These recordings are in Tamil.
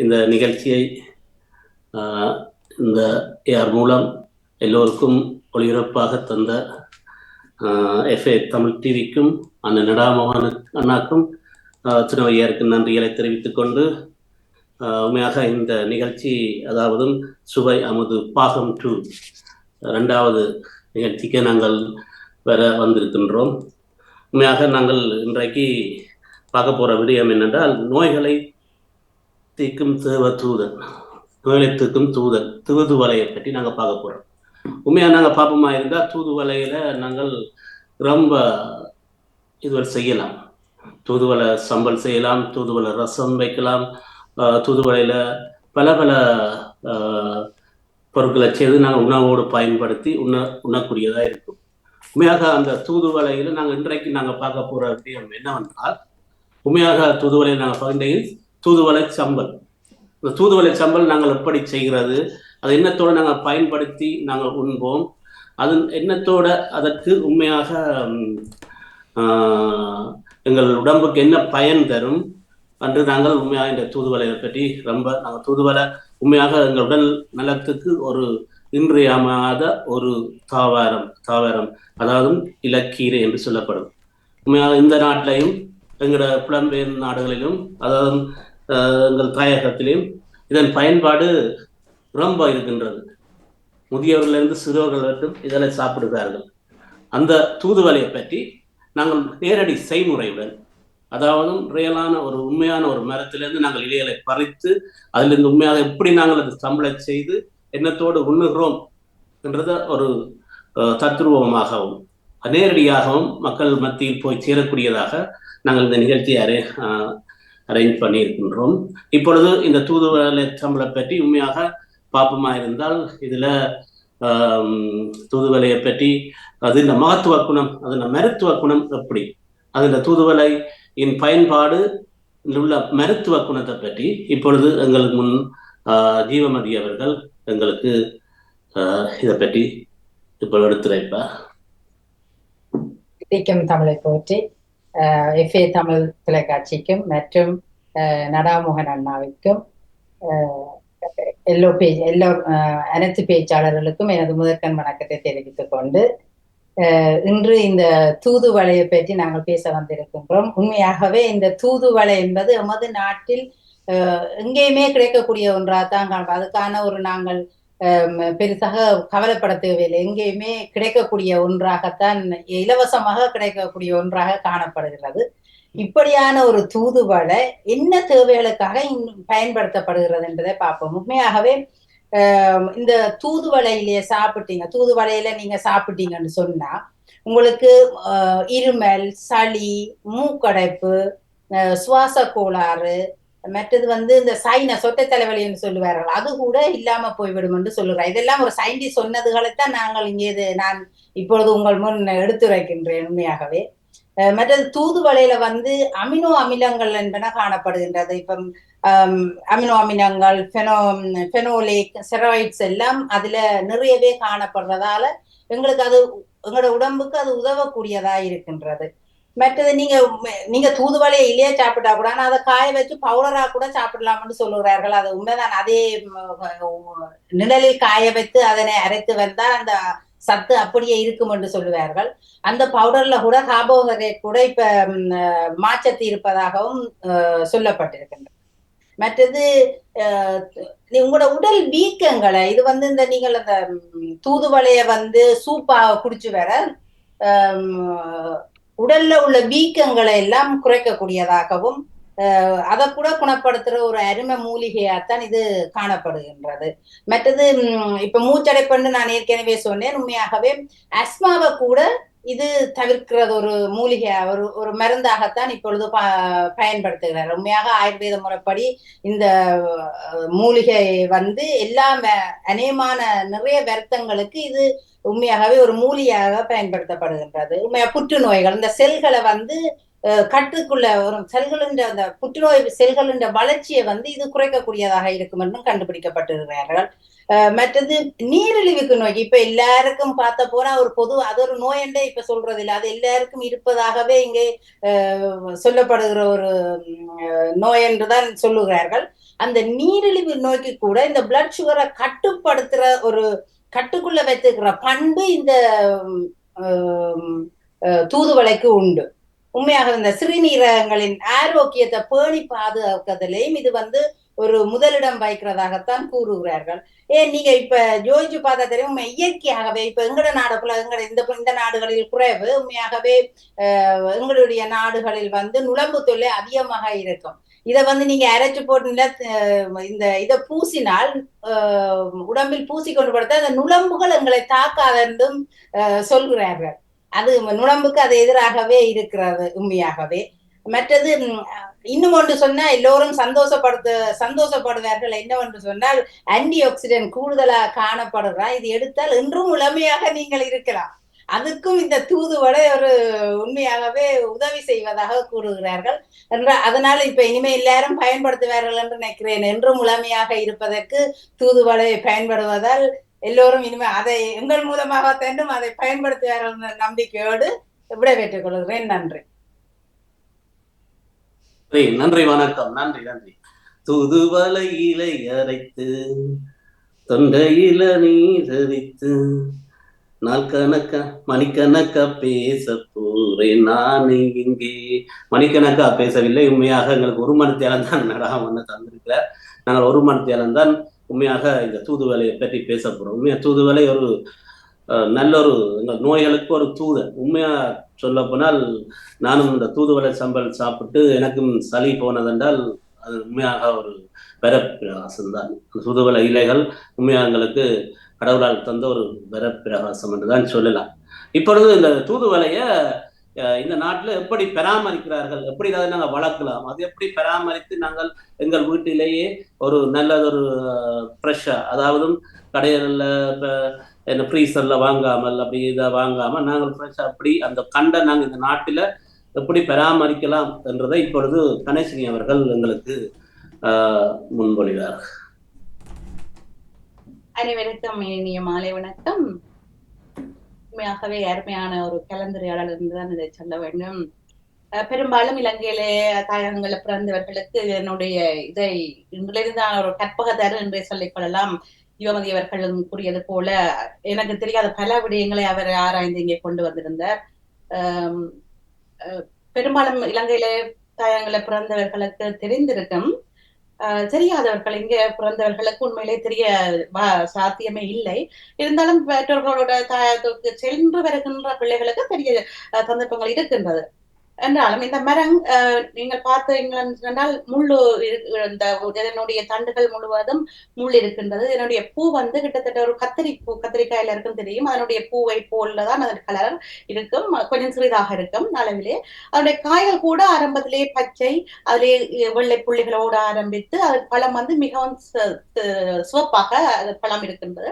இந்த நிகழ்ச்சியை இந்த ஏஆர் மூலம் எல்லோருக்கும் ஒளிபரப்பாக தந்த எஃப்ஏ தமிழ் டிவிக்கும் அந்த நடாமோகன் அண்ணாக்கும் திருவையாருக்கு நன்றிகளை தெரிவித்துக் கொண்டு உண்மையாக இந்த நிகழ்ச்சி அதாவது சுவை அமுது பாகம் 2 2வது நிகழ்ச்சிக்கு நாங்கள் வர வந்திருக்கின்றோம். உண்மையாக நாங்கள் இன்றைக்கு பார்க்க போகிற விடயம் என்னென்றால் நோய்களை தீர்க்கும் தூதன், நோய்களை தீர்க்கும் தூதன் தூதுவளையை பற்றி நாங்கள் பார்க்க போகிறோம். உண்மையாக நாங்கள் பார்ப்போமா இருந்தால் தூதுவளையில் நாங்கள் ரொம்ப இதுவரை செய்யலாம். தூதுவளை சம்பல் செய்யலாம், தூதுவளை ரசம் வைக்கலாம், தூதுவளையில் பல பல பொருட்களை செய்து நாங்கள் உணவோடு பயன்படுத்தி உண்ணக்கூடியதாக இருக்கும். உண்மையாக அந்த தூதுவளையில் நாங்கள் இன்றைக்கு நாங்கள் பார்க்க போகிற விஷயம் என்னவென்றால், உண்மையாக தூதுவளையில் நாங்கள் பகிர்ந்தையில் தூதுவளை சம்பல். இந்த தூதுவளை சம்பல் நாங்கள் எப்படி செய்கிறது, அது எண்ணத்தோடு நாங்கள் பயன்படுத்தி நாங்கள் உண்போம், அது எண்ணத்தோட அதற்கு உண்மையாக எங்கள் உடம்புக்கு என்ன பயன் தரும் என்று நாங்கள் உண்மையாக இந்த தூதுவளையை பற்றி ரொம்ப நாங்கள் தூதுவளை உண்மையாக எங்கள் உடல் நலத்துக்கு ஒரு இன்றியமையாத ஒரு தாவரம் அதாவது இலக்கீரை என்று சொல்லப்படும். உண்மையாக இந்த நாட்டிலையும் எங்களோட புலம்பெயர் நாடுகளிலும் அதாவது எங்கள் தாயகத்திலையும் இதன் பயன்பாடு ரொம்ப இருக்கின்றது. முதியவர்களிலிருந்து சிறுவர்கள் வரைக்கும் இதனை சாப்பிடுகிறார்கள். அந்த தூதுவளையை பற்றி நாங்கள் நேரடி செய்முறையுடன், அதாவது ரியலான ஒரு உண்மையான ஒரு மரத்திலிருந்து நாங்கள் இலைகளை பறித்து அதிலிருந்து உண்மையாக எப்படி நாங்கள் அது சம்பளை செய்து எண்ணத்தோடு உண்ணுகிறோம் என்றத ஒரு தத்துருவமாகவும் நேரடியாகவும் மக்கள் மத்தியில் போய் சேரக்கூடியதாக நாங்கள் இந்த நிகழ்ச்சியை அரேஞ்ச் பண்ணியிருக்கின்றோம். இப்பொழுது இந்த தூதுவளை சம்பளை பற்றி உண்மையாக பார்ப்போமா இருந்தால், இதுல தூதுவளையை பற்றி அது இந்த மகத்துவ குணம், அது இந்த மருத்துவ குணம் எப்படி, அது இந்த தூதுவளையின் பயன்பாடு உள்ள மருத்துவ குணத்தை பற்றி இப்பொழுது எங்களுக்கு முன் ஜீவமதி அவர்கள் எங்களுக்கு இதை பற்றி இப்போ எடுத்துரைப்பார். தமிழை போற்றி எஃப்ஏ தமிழ் தொலைக்காட்சிக்கும் மற்றும் நடாமோகன் அண்ணாவிற்கும் அனைத்து பேச்சாளர்களுக்கும் எனது முதற்கண் வணக்கத்தை தெரிவித்துக் கொண்டு இன்று இந்த தூதுவளையை பற்றி நாங்கள் பேச வந்திருக்கின்றோம். உண்மையாகவே இந்த தூதுவளை என்பது எமது நாட்டில் எங்கேயுமே கிடைக்கக்கூடிய ஒன்றாகத்தான் காண்போம். அதுக்கான ஒரு நாங்கள் பெருசாக கவலைப்பட தேவையில்லை. எங்கேயுமே கிடைக்கக்கூடிய ஒன்றாகத்தான், இலவசமாக கிடைக்கக்கூடிய ஒன்றாக காணப்படுகிறது. இப்படியான ஒரு தூதுவளை என்ன தேவைகளுக்காக பயன்படுத்தப்படுகிறது என்பதை பார்ப்போம். உண்மையாகவே இந்த தூதுவளையிலேயே தூதுவளையில நீங்க சாப்பிட்டீங்கன்னு சொன்னா உங்களுக்கு இருமல், சளி, மூக்கடைப்பு, சுவாச கோளாறு, மற்றது இந்த சைனஸ், சொட்டை தலைவலின்னு சொல்லுவார்கள், அது கூட இல்லாம போய்விடும் என்று சொல்லுறார். இதெல்லாம் ஒரு சயின்டிஸ்ட் சொன்னதுகளைத்தான் நாங்கள் இங்கே நான் இப்பொழுது உங்கள் முன் எடுத்துரைக்கின்றேன். உண்மையாகவே மற்றது தூதுவளையில அமினோ அமிலங்கள் என்பன காணப்படுகின்றது. இப்ப அமினோ அமிலங்கள், ஃபெனோலிக், ஸ்டெராய்ட்ஸ் எல்லாம் அதுல நிறையவே காணப்படுறதால எங்களுக்கு அது எங்களோட உடம்புக்கு அது உதவக்கூடியதா இருக்கின்றது. மற்றது நீங்க தூதுவளையை இல்லையே சாப்பிட்டா கூட, ஆனா அதை காய வச்சு பவுடரா கூட சாப்பிடலாம்னு சொல்லுகிறார்கள். அது உண்மைதான். அதே நிழலில் காய வைத்து அதனை அரைத்து வந்தால் அந்த சத்து அப்படியே இருக்கும் என்று சொல்லுவார்கள். அந்த பவுடர்ல கூட கார்போஹைட்ரேட் கூட இப்ப மாற்றத்து இருப்பதாகவும் சொல்லப்பட்டிருக்கின்றது. மற்றது உங்களோட உடல் வீக்கங்களை இது இந்த நீங்கள் அந்த தூதுவளைய சூப்பா குடிச்சு வர உடல்ல உள்ள வீக்கங்களை எல்லாம் குறைக்கக்கூடியதாகவும் அதை கூட குணப்படுத்துற ஒரு அருமை மூலிகையாத்தான் இது காணப்படுகின்றது. மற்றது இப்ப மூச்சடைப்புன்னு நான் ஏற்கனவே சொன்னேன். உண்மையாகவே அஸ்மாவை கூட இது தவிர்க்கிறது ஒரு மூலிகை, ஒரு மருந்தாகத்தான் இப்பொழுது பயன்படுத்துகிறார். உண்மையாக ஆயுர்வேத முறைப்படி இந்த மூலிகை எல்லாம் அநேகமான நிறைய வருத்தங்களுக்கு இது உண்மையாகவே ஒரு மூலிகையாக பயன்படுத்தப்படுகின்றது. உண்மையா புற்றுநோய்கள், இந்த செல்களை கட்டுக்குள்ள ஒரு செல்களின் அந்த புற்றுநோய் செல்களின் வளர்ச்சியை இது குறைக்கக்கூடியதாக இருக்கும் என்றும் கண்டுபிடிக்கப்பட்டிருக்கிறார்கள். மற்றது நீரிழிவுக்கு நோய் இப்ப எல்லாருக்கும் பார்த்த போனா ஒரு அது ஒரு நோய் என்றே இப்ப சொல்றது இல்லை, அது எல்லாருக்கும் இருப்பதாகவே இங்கே சொல்லப்படுகிற ஒரு நோய் என்றுதான் சொல்லுகிறார்கள். அந்த நீரிழிவு நோய்க்கு கூட இந்த பிளட் சுகரை கட்டுப்படுத்துற ஒரு கட்டுக்குள்ள வைத்துக்கிற பண்பு இந்த தூதுவளைக்கு உண்டு. உண்மையாக இந்த சிறுநீரகங்களின் ஆரோக்கியத்தை பேணி பாதுகாக்கிறதுலையும் இது ஒரு முதலிடம் வைக்கிறதாகத்தான் கூறுகிறார்கள். ஏன் நீங்க இப்ப யோசிச்சு பார்த்தா தெரியும், இயற்கையாகவே இப்ப எங்கட நாடுக்குள்ள இந்த நாடுகளில் குறைவு, உண்மையாகவே எங்களுடைய நாடுகளில் நுழம்பு தொல்லை அதிகமாக இருக்கும். இதை நீங்க அரைச்சு போட்டு இதை பூசினால் உடம்பில் பூசி கொண்டு படுத்த அந்த நுழம்புகள் எங்களை தாக்காது என்றும் சொல்கிறார்கள். அது நுழம்புக்கு அது எதிராகவே இருக்கிறது உண்மையாகவே. மற்றது இன்னும் ஒன்று சொன்னா எல்லோரும் சந்தோஷப்படுவார்கள். என்னவென்று சொன்னால் ஆன்டி ஆக்சிடென்ட் கூடுதலா காணப்படுறா. இது எடுத்தால் என்றும் இளமையாக நீங்கள் இருக்கலாம். அதுக்கும் இந்த தூதுவளை ஒரு உண்மையாகவே உதவி செய்வதாக கூறுகிறார்கள். அதனால இப்ப இனிமே எல்லாரும் பயன்படுத்துவார்கள் என்று நினைக்கிறேன். என்றும் இளமையாக இருப்பதற்கு தூதுவளை பயன்படுவதால் எல்லோரும் இனிமே அதை எங்கள் மூலமாக தண்டும் அதை பயன்படுத்துவார்கள் என்ற நம்பிக்கையோடு விடைபெற்றுக் கொள்கிறேன். நன்றி. நன்றி, வணக்கம். நன்றி நன்றி. தூதுவளை இலை அரைத்து தொண்டையில நீர் அரித்து நாள் கணக்கா மணிக்கணக்கா பேச போறேன் நான் இங்கே. மணிக்கணக்கா பேசவில்லை, உண்மையாக எங்களுக்கு 1 மணி நேரம் தான் நடாம தந்திருக்கிறார். நாங்கள் 1 மணி நேரம் தான் உண்மையாக இந்த தூதுவளையை பற்றி பேச போறோம். உண்மையா தூதுவளை ஒரு நல்ல ஒரு நோய்களுக்கு ஒரு தூதர். உண்மையா சொல்ல போனால் நானும் இந்த தூதுவளை சம்பல் சாப்பிட்டு எனக்கும் சளி போனதென்றால் அது உண்மையாக ஒரு வரப்பிரகாசம் தான். தூதுவளை இலைகள் உண்மையாக எங்களுக்கு கடவுளால் தந்த ஒரு வரப்பிரகாசம் என்றுதான் சொல்லலாம். இப்பொழுது இந்த தூதுவளைய இந்த நாட்டில் எப்படி பராமரிக்கிறார்கள், எப்படி அதை நாங்கள் வளர்க்கலாம், அது எப்படி பராமரித்து நாங்கள் எங்கள் வீட்டிலேயே ஒரு நல்லதொரு ஃப்ரெஷ்ஷா, அதாவது கடைகளில் என்ன ஃப்ரீசர்ல வாங்காமல் அப்படி இதை வாங்காமல் நாங்கள் ஃப்ரெஷ்ஷா அப்படி அந்த கண்டை நாங்கள் இந்த நாட்டில் எப்படி பராமரிக்கலாம் என்றதை இப்பொழுது கணேசினி அவர்கள் எங்களுக்கு முன்மொழிவார். அனைவருக்கும் இனிய மாலை வணக்கம். உண்மையாகவே அருமையான ஒரு கலந்துரையாடல் என்றுதான் இதை சொல்ல வேண்டும். பெரும்பாலும் இலங்கையிலே தாயகங்களை பிறந்தவர்களுக்கு என்னுடைய இதை இன்றிலிருந்தான ஒரு கற்பகத்தரு என்றே சொல்லிக் கொள்ளலாம். யுவமதி அவர்களும் கூறியது போல எனக்கு தெரியாத பல விடயங்களை அவர் ஆராய்ந்து இங்கே கொண்டு வந்திருந்தார். பெரும்பாலும் இலங்கையிலே தாயகங்களை பிறந்தவர்களுக்கு தெரிந்திருக்கும். தெரியாதவர்கள் இங்க பிறந்தவர்களுக்கு உண்மையிலே தெரிய சாத்தியமே இல்லை. இருந்தாலும் பெற்றோர்களோட தாயத்துக்கு சென்று வருகின்ற பிள்ளைகளுக்கு பெரிய சந்தர்ப்பங்கள் இருக்கின்றது. என்றாலும் இந்த மரம் நீங்கள் பார்த்தீங்கன்னால் முள்ளு இதனுடைய தண்டுகள் முழுவதும் முள் இருக்கின்றது. இதனுடைய பூ கிட்டத்தட்ட ஒரு கத்திரிக்காயில இருக்கும் தெரியும். அதனுடைய பூவை போலதான் அதன் கலர் இருக்கும், கொஞ்சம் சிறிதாக இருக்கும் அளவிலே. அதனுடைய காய்கள் கூட ஆரம்பத்திலே பச்சை, அதிலே வெள்ளை புள்ளிகளோடு ஆரம்பித்து அது பழம் மிகவும் சிவப்பாக பழம் இருக்கின்றது.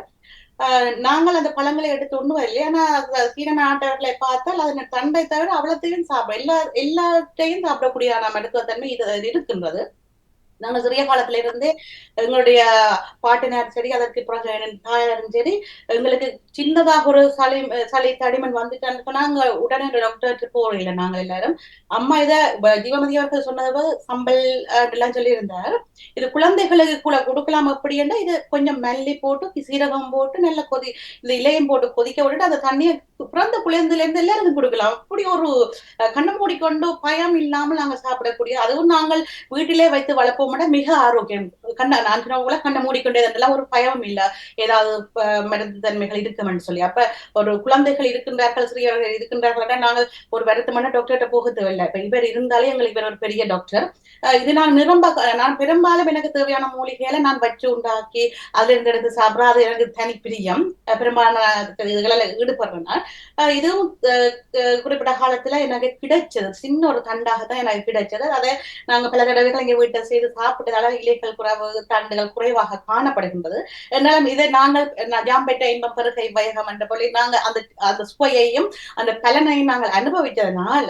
நாங்கள் அந்த பழங்களை எடுத்து உண்ணுவோம் இல்லையா? ஆனா சீன நாட்டவர்களை பார்த்தால் அதன் தண்டை தவிர அவ்வளத்தையும் எல்லாத்தையும் சாப்பிடக்கூடிய மருத்துவத்தன்மை இது இருக்கின்றது. நாங்கள் சிறிய காலத்துல இருந்தே எங்களுடைய பாட்டினார் சரி, அதற்கு பிறகு தாயாரும் சரி, எங்களுக்கு சின்னதாக ஒரு சளி தடிமன் வந்துட்டான்னு நாங்க உடனே டாக்டருக்கு போறோம் இல்லை. நாங்கள் எல்லாரும் அம்மா இதை ஜீவமதி அவர்கள் சொன்னது சம்பல் எல்லாம் சொல்லியிருந்தார். இது குழந்தைகளுக்கு கூட கொடுக்கலாம். அப்படி என்றால் இது கொஞ்சம் மல்லி போட்டு சீரகம் போட்டு நல்ல இந்த இலையம் போட்டு கொதிக்க விட்டுட்டு அந்த தண்ணியை பிறந்த குழந்தைல இருந்து எல்லாருக்கும் கொடுக்கலாம். அப்படி ஒரு கண்ணை மூடிக்கொண்டு பயம் இல்லாமல் நாங்கள் சாப்பிடக்கூடிய, அதுவும் நாங்கள் வீட்டிலே வைத்து வளர்ப்போம். மிக ஆரோக்கியம். நான் கண்ணை மூடிக்கொண்டே ஒரு பயம் இல்ல, ஏதாவது மருந்து தன்மைகள் இருக்குமென்னு சொல்லி. அப்ப ஒரு குழந்தைகள் இருக்கின்றார்கள், சிறியவர்கள் இருக்கின்றார்கள், நாங்கள் ஒரு வருத்தமான டாக்டர்கிட்ட போக தேவையில்லை. இப்ப இவர் இருந்தாலே எங்களுக்கு இவர் ஒரு பெரிய டாக்டர். இது நான் பெரும்பாலும் எனக்கு தேவையான மூலிகைகளை நான் வச்சு உண்டாக்கி அதுல இருந்து எடுத்து சாப்பிட்றேன். அது எனக்கு தனி பிரியம். பெரும்பாலான இதுகளில் ஈடுபடுறேன்னா இதுவும் குறிப்பிட்ட காலத்துல எனக்கு கிடைச்சது. சின்ன ஒரு தண்டாகத்தான் எனக்கு கிடைச்சது. அதை நாங்க பல தடவைகள் இங்க வீட்டை செய்து சாப்பிட்டதால இலைகள் குறைவு, தண்டுகள் குறைவாக காணப்படுகின்றது. என்றாலும் இதை நாங்கள் ஜாம்பெட்ட இன்பம் பெருகை வைகம் என்ற போல நாங்கள் அந்த சுவையையும் அந்த பலனையும் நாங்கள் அனுபவித்ததுனால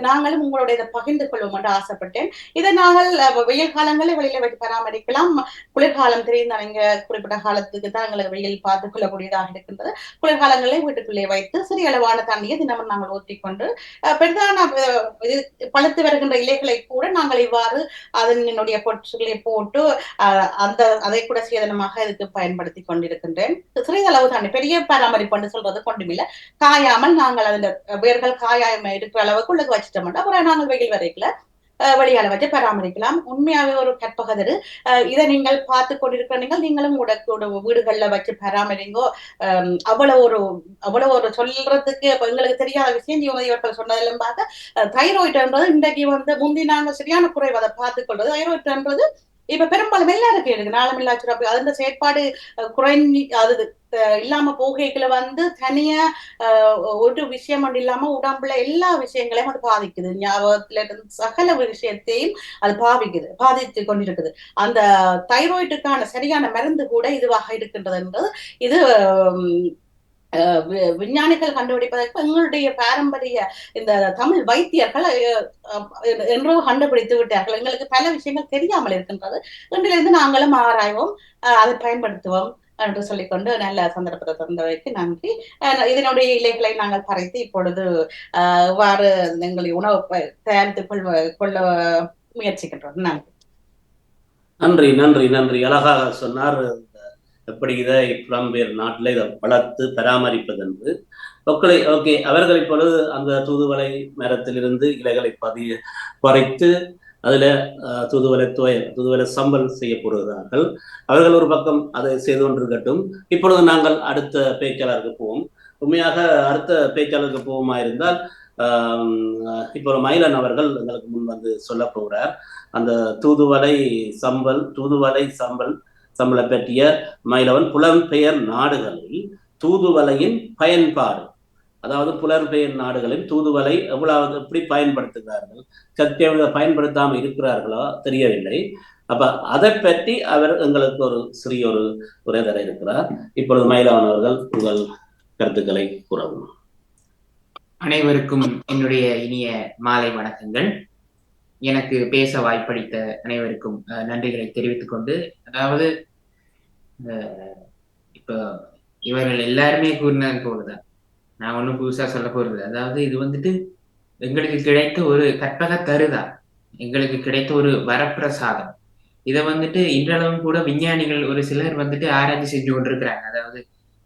நாங்களும் உங்களோட இதை பகிர்ந்து கொள்வோம் என்று ஆசைப்பட்டேன். இதை நாங்கள் வெயில் காலங்களில் வெளியில வைத்து பராமரிக்கலாம். குளிர்காலம் தெரியும், இங்க குறிப்பிட்ட காலத்துக்கு தான் எங்களுக்கு வெயில் பார்த்துக் கொள்ளக்கூடியதாக இருக்கின்றது. குளிர்காலங்களில் வீட்டுக்குள்ளே வைத்து சிறிய அளவான தண்ணியை தினமும் நாங்கள் ஊற்றிக்கொண்டு பெரிதான பழுத்து வருகின்ற இலைகளை கூட நாங்கள் இவ்வாறு அதனுடைய பொருட்களை போட்டு அதை கூட சேதனமாக இதுக்கு பயன்படுத்தி கொண்டிருக்கின்றேன். சிறிதளவு தண்ணி, பெரிய பராமரிப்பு சொல்றது கொண்டுமில்ல, காயாமல் நாங்கள் அந்த வேர்கள் காயாம இருக்கிற அளவுக்கு உள்ள வச்சுட்டோம்னா அப்புறம் நாங்கள் வெயில் வரைக்கல வழியால வச்சு பராமரிக்கலாம். உண்மையாவே ஒரு கற்பகதரு. இதை நீங்கள் பார்த்து கொண்டிருக்கிற நீங்களும் வீடுகள்ல வச்சு பராமரிங்கோ. அவ்வளவு ஒரு சொல்றதுக்கு எங்களுக்கு தெரியாத விஷயம் இவர்கள் சொன்னதிலும் பார்க்க தைராய்டுன்றது இன்றைக்கு முந்தி நாங்கள் சரியான குறைவு அதை பார்த்துக் கொள்வது. தைராய்டுன்றது இப்ப பெரும்பாலும் எல்லாருக்கும் இருக்கு. நாளமில்லா சுரப்பி அதோட செயற்பாடு குறைஞ்சி அது இல்லாம போகைகளை தனியா ஒரு விஷயம் ஒன்று இல்லாம உடம்புல எல்லா விஷயங்களையும் அது பாதிக்குது. ஞாபகத்துல இருந்து சகல விஷயத்தையும் அது பாதித்து கொண்டிருக்குது. அந்த தைராய்டுக்கான சரியான மருந்து கூட இதுவாக இருக்கின்றதுன்றது இது விஞ்ஞானிகள் கண்டுபிடிப்பதற்கு எங்களுடைய பாரம்பரிய இந்த தமிழ் வைத்தியர்கள் என்றோ கண்டுபிடித்து விட்டார்கள். எங்களுக்கு பல விஷயங்கள் தெரியாமல் இருக்கின்றது. இன்றிலிருந்து நாங்களும் ஆராய்வோம், அதை பயன்படுத்துவோம் என்று சொல்லிக்கொண்டு நல்ல சந்தர்ப்பத்தை தந்தவைக்கு நன்றி. இதனுடைய இலைகளை நாங்கள் பறைத்து இப்பொழுது இவ்வாறு எங்களுடைய உணவு தயாரித்துக் கொள்ள முயற்சிக்கின்றோம். நன்றி நன்றி நன்றி நன்றி. அழகாக சொன்னார் எப்படி இதை புலம்பெயர் நாட்டில் இதை வளர்த்து பராமரிப்பது என்று. ஓகே, அவர்கள் இப்பொழுது அந்த தூதுவளை மரத்திலிருந்து இலைகளை பறித்து அதில் தூதுவளை சம்பல் செய்ய போடுகிறார்கள். அவர்கள் ஒரு பக்கம் அதை செய்து கொண்டிருக்கட்டும். இப்பொழுது நாங்கள் அடுத்த பேச்சாளருக்கு போவோம். உண்மையாக அடுத்த பேச்சாளருக்கு போவோமா இருந்தால் இப்போ மயிலன் அவர்கள் எங்களுக்கு முன் வந்து சொல்ல போகிறார். அந்த தூதுவளை சம்பளை பற்றிய மயிலவன் புலம்பெயர் நாடுகளில் தூதுவளையின் பயன்பாடு, அதாவது புலம்பெயர் நாடுகளில் தூதுவளை எவ்வளவு எப்படி பயன்படுத்துகிறார்கள், சத்தியம் பயன்படுத்தாமல் இருக்கிறார்களோ தெரியவில்லை. அப்ப அதை பற்றி அவர் எங்களுக்கு ஒரு சிறிய ஒரு உரை தர இருக்கிறார். இப்பொழுது மயிலவன் அவர்கள் உங்கள் கருத்துக்களை கூறவும். அனைவருக்கும் என்னுடைய இனிய மாலை வணக்கங்கள். எனக்கு பேச வாய்ப்பளித்த அனைவருக்கும் நன்றிகளை தெரிவித்துக் கொண்டு, அதாவது இப்போ இவர்கள் எல்லாருமே கூறினது போலதான், நான் ஒன்றும் புதுசா சொல்ல போறது. அதாவது இது எங்களுக்கு கிடைத்த ஒரு கற்பக தருதான், எங்களுக்கு கிடைத்த ஒரு வரப்பிரசாதம். இதை இன்றளவும் கூட விஞ்ஞானிகள் ஒரு சிலர் ஆராய்ச்சி செஞ்சு கொண்டிருக்கிறாங்க. அதாவது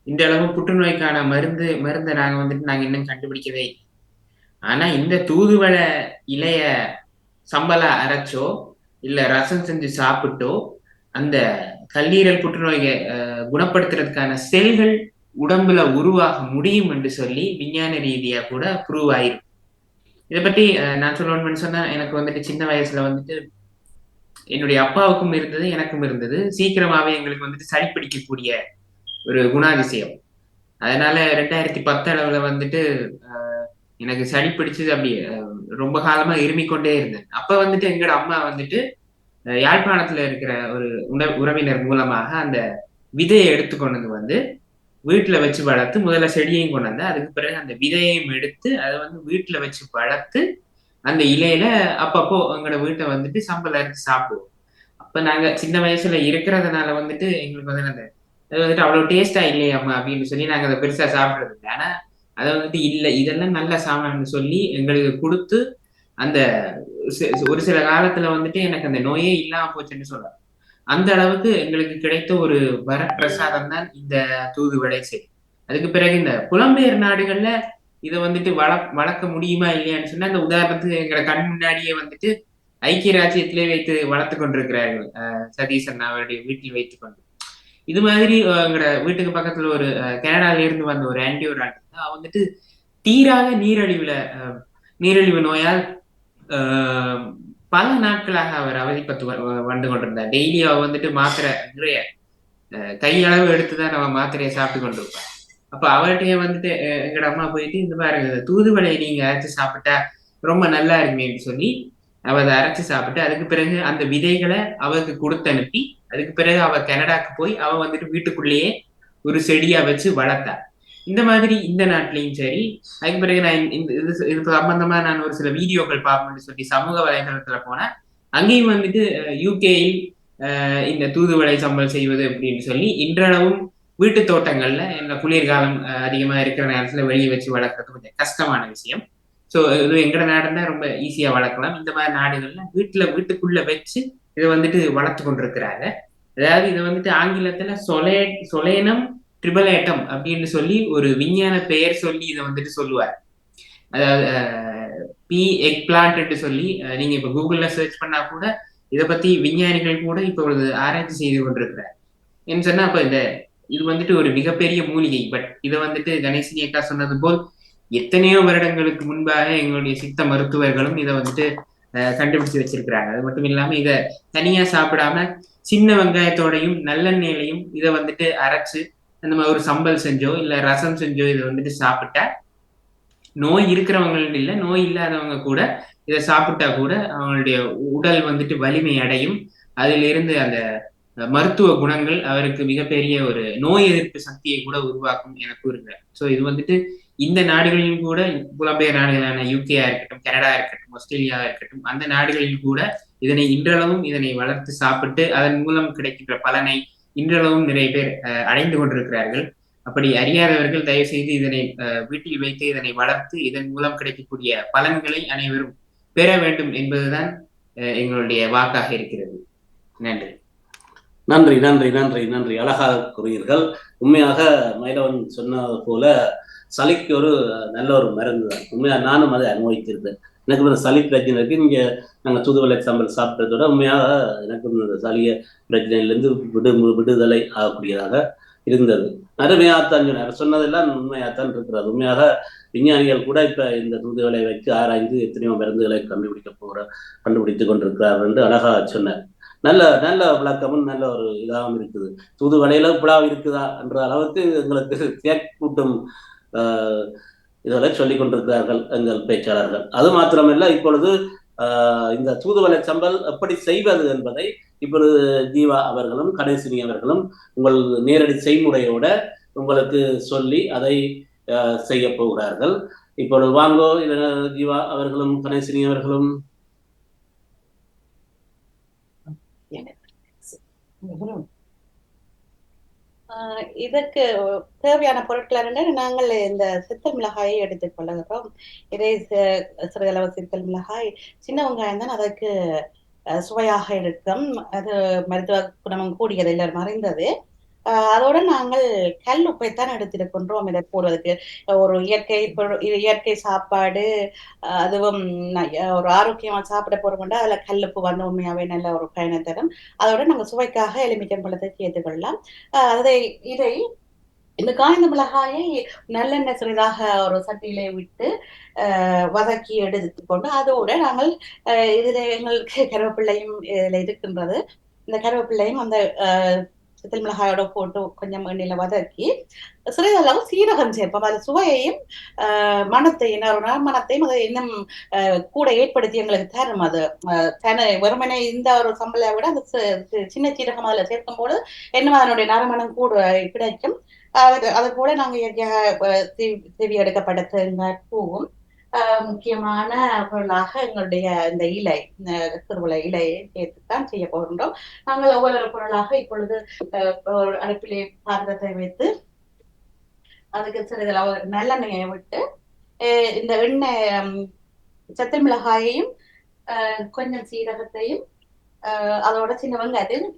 இன்றளவும் புற்றுநோய்க்கான மருந்தை நாங்க இன்னும் கண்டுபிடிக்கவே இல்லை. ஆனா இந்த தூதுவளை இலைய சம்பள அரைச்சோ இல்ல ரசம் செஞ்சு சாப்பிட்டோ அந்த கல்லீரல் புற்றுநோயை குணப்படுத்துறதுக்கான செல்கள் உடம்புல உருவாக முடியும் என்று சொல்லி விஞ்ஞான ரீதியா கூட ப்ரூவ் ஆயிரும். இதை பற்றி நான் சொல்லணும்னு சொன்னா, எனக்கு சின்ன வயசுல என்னுடைய அப்பாவுக்கும் இருந்தது, எனக்கும் இருந்தது. சீக்கிரமாவே எங்களுக்கு சளி பிடிக்கக்கூடிய ஒரு குணாதிசயம். அதனால 2010 அளவுல எனக்கு சளி பிடிச்சது. அப்படி ரொம்ப காலமா இருமிக்கொண்டே இருந்தேன். அப்ப எங்களோட அம்மா யாழ்ப்பாணத்துல இருக்கிற ஒரு உறவினர் மூலமாக அந்த விதையை எடுத்துக்கொண்டு வீட்டுல வச்சு வளர்த்து, முதல்ல செடியையும் கொண்டு வந்து அதுக்கு பிறகு அந்த விதையையும் எடுத்து அதை வீட்டுல வச்சு வளர்த்து அந்த இலையில அப்பப்போ எங்களோட வீட்டை சம்பளம் அரைச்சு சாப்பிடுவோம். அப்ப நாங்க சின்ன வயசுல இருக்கிறதுனால எங்களுக்கு அது அவ்வளவு டேஸ்டா இல்லையாம்மா அப்படின்னு சொல்லி நாங்க அதை பெருசா சாப்பிடுறது இல்லை. ஆனா அதை இல்லை, இதெல்லாம் நல்ல சாமான்னு சொல்லி எங்களுக்கு கொடுத்து அந்த ஒரு சில காலத்துல எனக்கு அந்த நோயே இல்லாம போச்சுன்னு சொல்லலாம். அந்த அளவுக்கு எங்களுக்கு கிடைத்த ஒரு வரப்பிரசாதம் தான் இந்த தூதுவளை செடி. அதுக்கு பிறகு இந்த புலம்பெயர் நாடுகள்ல இதை வளர்க்க முடியுமா இல்லையான்னு சொன்னா, அந்த உதாரணத்துக்கு எங்களை கண் முன்னாடியே ஐக்கிய ராஜ்யத்திலே வைத்து வளர்த்து கொண்டிருக்கிறார்கள். சதீசன் அவருடைய வீட்டில் வைத்துக் கொண்டு. இது மாதிரி எங்களோட வீட்டுக்கு பக்கத்துல ஒரு கனடால இருந்து வந்த ஒரு ஆண்டி ஒரு ஆண்டு தீராக நீரிழிவு நோயால் பல நாட்களாக அவர் அவதிப்பட்டு வந்து கொண்டிருந்தார். டெய்லி அவ மாத்திரை நிறைய கையளவு எடுத்துதான் நம்ம மாத்திரையை சாப்பிட்டு கொண்டிருப்பார். அப்ப அவர்கிட்டயே எங்களோட அம்மா போயிட்டு, இந்த பாருங்க தூதுவளை நீங்க அரைச்சு சாப்பிட்டா ரொம்ப நல்லா இருக்குமேன்னு சொல்லி அவ அதை அரைச்சு சாப்பிட்டு, அதுக்கு பிறகு அந்த விதைகளை அவருக்கு கொடுத்து அனுப்பி, அதுக்கு பிறகு அவ கனடாக்கு போய் அவ வீட்டுக்குள்ளேயே ஒரு செடியா வச்சு வளர்த்தா. இந்த மாதிரி இந்த நாட்டிலையும் சரி. அதுக்கு பிறகு நான் இது சம்பந்தமா நான் ஒரு சில வீடியோக்கள் பார்ப்பேன்னு சொல்லி சமூக வலைதளத்துல போனேன். அங்கேயும் யூகேயில் இந்த தூதுவளை சம்பல் செய்வது அப்படின்னு சொல்லி இன்றளவும் வீட்டு தோட்டங்கள்ல இந்த குளிர்காலம் அதிகமா இருக்கிற நேரத்துல வெளியே வச்சு வளர்க்கறது கொஞ்சம் கஷ்டமான விஷயம். ஸோ இது எங்கட நாடுன்னா ரொம்ப ஈஸியா வளர்க்கலாம். இந்த மாதிரி நாடுகள்ல வீட்டுக்குள்ள வச்சு இதை வந்துட்டு வளர்த்து கொண்டிருக்கிறாங்க. அதாவது இதை வந்துட்டு ஆங்கிலத்துல சொலேனம் ட்ரிபலேட்டம் அப்படின்னு சொல்லி ஒரு விஞ்ஞான பெயர் சொல்லி இதை வந்துட்டு சொல்லுவார். அதாவது பி எக் பிளான்ட் சொல்லி நீங்க இப்ப கூகுள்ல சர்ச் பண்ணா கூட இதை பத்தி விஞ்ஞானிகள் கூட இப்ப ஒரு ஆராய்ச்சி செய்து கொண்டிருக்கிறார். என்ன சொன்னா அப்ப இது வந்துட்டு ஒரு மிகப்பெரிய மூலிகை. பட் இதை வந்துட்டு கணேசினி அக்கா சொன்னது போல் எத்தனையோ வருடங்களுக்கு முன்பாக எங்களுடைய சித்த மருத்துவர்களும் இதை வந்துட்டு கண்டுபிடிச்சு வச்சிருக்கிறாங்க. அது மட்டும் இல்லாம இதை தனியா சாப்பிடாம சின்ன வெங்காயத்தோடையும் நல்லெண்ணெயிலையும் இதை வந்துட்டு அரைச்சு அந்த மாதிரி ஒரு சம்பல் செஞ்சோ இல்ல ரசம் செஞ்சோ இதை வந்துட்டு சாப்பிட்டா நோய் இருக்கிறவங்க இல்லை நோய் இல்லாதவங்க கூட இதை சாப்பிட்டா கூட அவங்களுடைய உடல் வந்துட்டு வலிமை அடையும். அதுல இருந்து அந்த மருத்துவ குணங்கள் அவருக்கு மிகப்பெரிய ஒரு நோய் எதிர்ப்பு சக்தியை கூட உருவாக்கும் என கூறுகிறார். ஸோ இது வந்துட்டு இந்த நாடுகளிலும் கூட புலம்பெயர் நாடுகளான யூகேயா இருக்கட்டும், கனடா இருக்கட்டும், ஆஸ்திரேலியாவா இருக்கட்டும், அந்த நாடுகளில் கூட இதனை இன்றளவும் இதனை வளர்த்து சாப்பிட்டு அதன் மூலம் கிடைக்கின்ற பலனை இன்றளவும் நிறைய பேர் அடைந்து கொண்டிருக்கிறார்கள். அப்படி அறியாதவர்கள் தயவு செய்து இதனை வீட்டில் வைத்து இதனை வளர்த்து இதன் மூலம் கிடைக்கக்கூடிய பலன்களை அனைவரும் பெற வேண்டும் என்பதுதான் எங்களுடைய வாக்காக இருக்கிறது. நன்றி. நன்றி நன்றி நன்றி நன்றி. அழகாக கூறுகிறீர்கள். உண்மையாக மயிலவன் சொன்னது போல சளிக்கு ஒரு நல்ல ஒரு மருந்து தான். உண்மையாக நானும் அதை அனுபவித்திருந்தேன். எனக்கு இந்த சளி பிரச்சனை இருக்கு. இங்கே நாங்கள் தூதுவளை சம்பல் சாப்பிட்டதோட உண்மையாக எனக்கு இந்த சளிய பிரச்சனையிலேருந்து விடுதலை ஆகக்கூடியதாக இருந்தது. அருமையாகத்தான் சொன்னார். சொன்னதெல்லாம் உண்மையாகத்தான் இருக்கிறது. உண்மையாக விஞ்ஞானிகள் கூட இப்ப இந்த தூதுவளை வச்சு ஆராய்ந்து எத்தனையோ மருந்துகளை கண்டுபிடித்துக் கொண்டிருக்கிறார்கள் என்று அழகாக சொன்னார். நல்ல நல்ல விளக்கமும் நல்ல ஒரு இதாகவும் இருக்குது. தூதுவளையில புலாவ் இருக்குதா என்ற அளவுக்கு எங்களுக்கு தேக்கூட்டும் இதெல்லாம் சொல்லிக் கொண்டிருக்கிறார்கள் எங்கள் பேச்சாளர்கள். அது மாத்திரமல்ல, இப்பொழுது இந்த தூதுவளை சம்பல் எப்படி செய்வது என்பதை இப்பொழுது ஜீவா அவர்களும் கணேசினி அவர்களும் உங்கள் நேரடி செய்முறையோட உங்களுக்கு சொல்லி அதை செய்ய போகிறார்கள். இப்பொழுது வாங்கோ ஜீவா அவர்களும் கணேசினி அவர்களும். இதற்கு தேவையான பொருட்கள் நாங்கள் இந்த சித்தல் மிளகாயை எடுத்துக் கொள்ளுகிறோம். இதே சிறிதளவு சித்தல் மிளகாய், சின்ன வெங்காயம் தான் அதற்கு சுவையாக இருக்கும். அது மருத்துவ குணமும் கூடியது எல்லாரும் அறிந்தது. அதோட நாங்கள் கல் உப்பைத்தான் எடுத்திருக்கின்றோம் இதை போடுவதற்கு. ஒரு இயற்கை சாப்பாடு, அதுவும் ஒரு ஆரோக்கியமா சாப்பிட போறோம்னா அதுல கல்லுப்பு வந்து உண்மையாவே நல்ல ஒரு பயனை தரும். அதோட நாங்க சுவைக்காக எலுமிச்சம் பழத்தை சேர்த்துக்கொள்ளலாம். இதை இந்த காய்ந்த மிளகாயை நல்லெண்ணெய் சிறிதாக ஒரு சட்டியிலே விட்டு வதக்கி எடுத்துக்கொண்டு அதோட நாங்கள் இதுல எங்களுக்கு கருவேப்பிள்ளையும் இதுல இருக்கின்றது. இந்த கருவேப்பிள்ளையும் அந்த சித்தல் மிளகாயோட போட்டு கொஞ்சம் எண்ணெயில வதக்கி சிறிதளவு சீரகம் சேர்ப்போம். அது சுவையையும் மனத்தையும் அதை இன்னும் கூட ஏற்படுத்தி எங்களுக்கு தரும். அது வெறுமனை இந்த ஒரு சம்பளை விட அந்த சின்ன சீரகம் அதுல சேர்க்கும் போது இன்னும் அதனுடைய நறுமணம் கூட கிடைக்கும். அது போல நாங்க இயற்கையாக தேவி எடுக்கப்பட்ட தேங்காய் பூவும் முக்கியமான பொருளாக எங்களுடைய இந்த இலை, திருவிழா இலையை சேர்த்துத்தான் செய்ய போகின்றோம். நாங்கள் ஒவ்வொரு பொருளாக இப்பொழுது அடுப்பிலே பாத்திரத்தை வைத்து அதுக்கு சிறிதளவு நல்லெண்ணெயை விட்டு இந்த எண்ணெய் சத்தல் மிளகாயையும் கொஞ்சம் சீரகத்தையும் அதோட சின்ன வெங்காயத்தையும்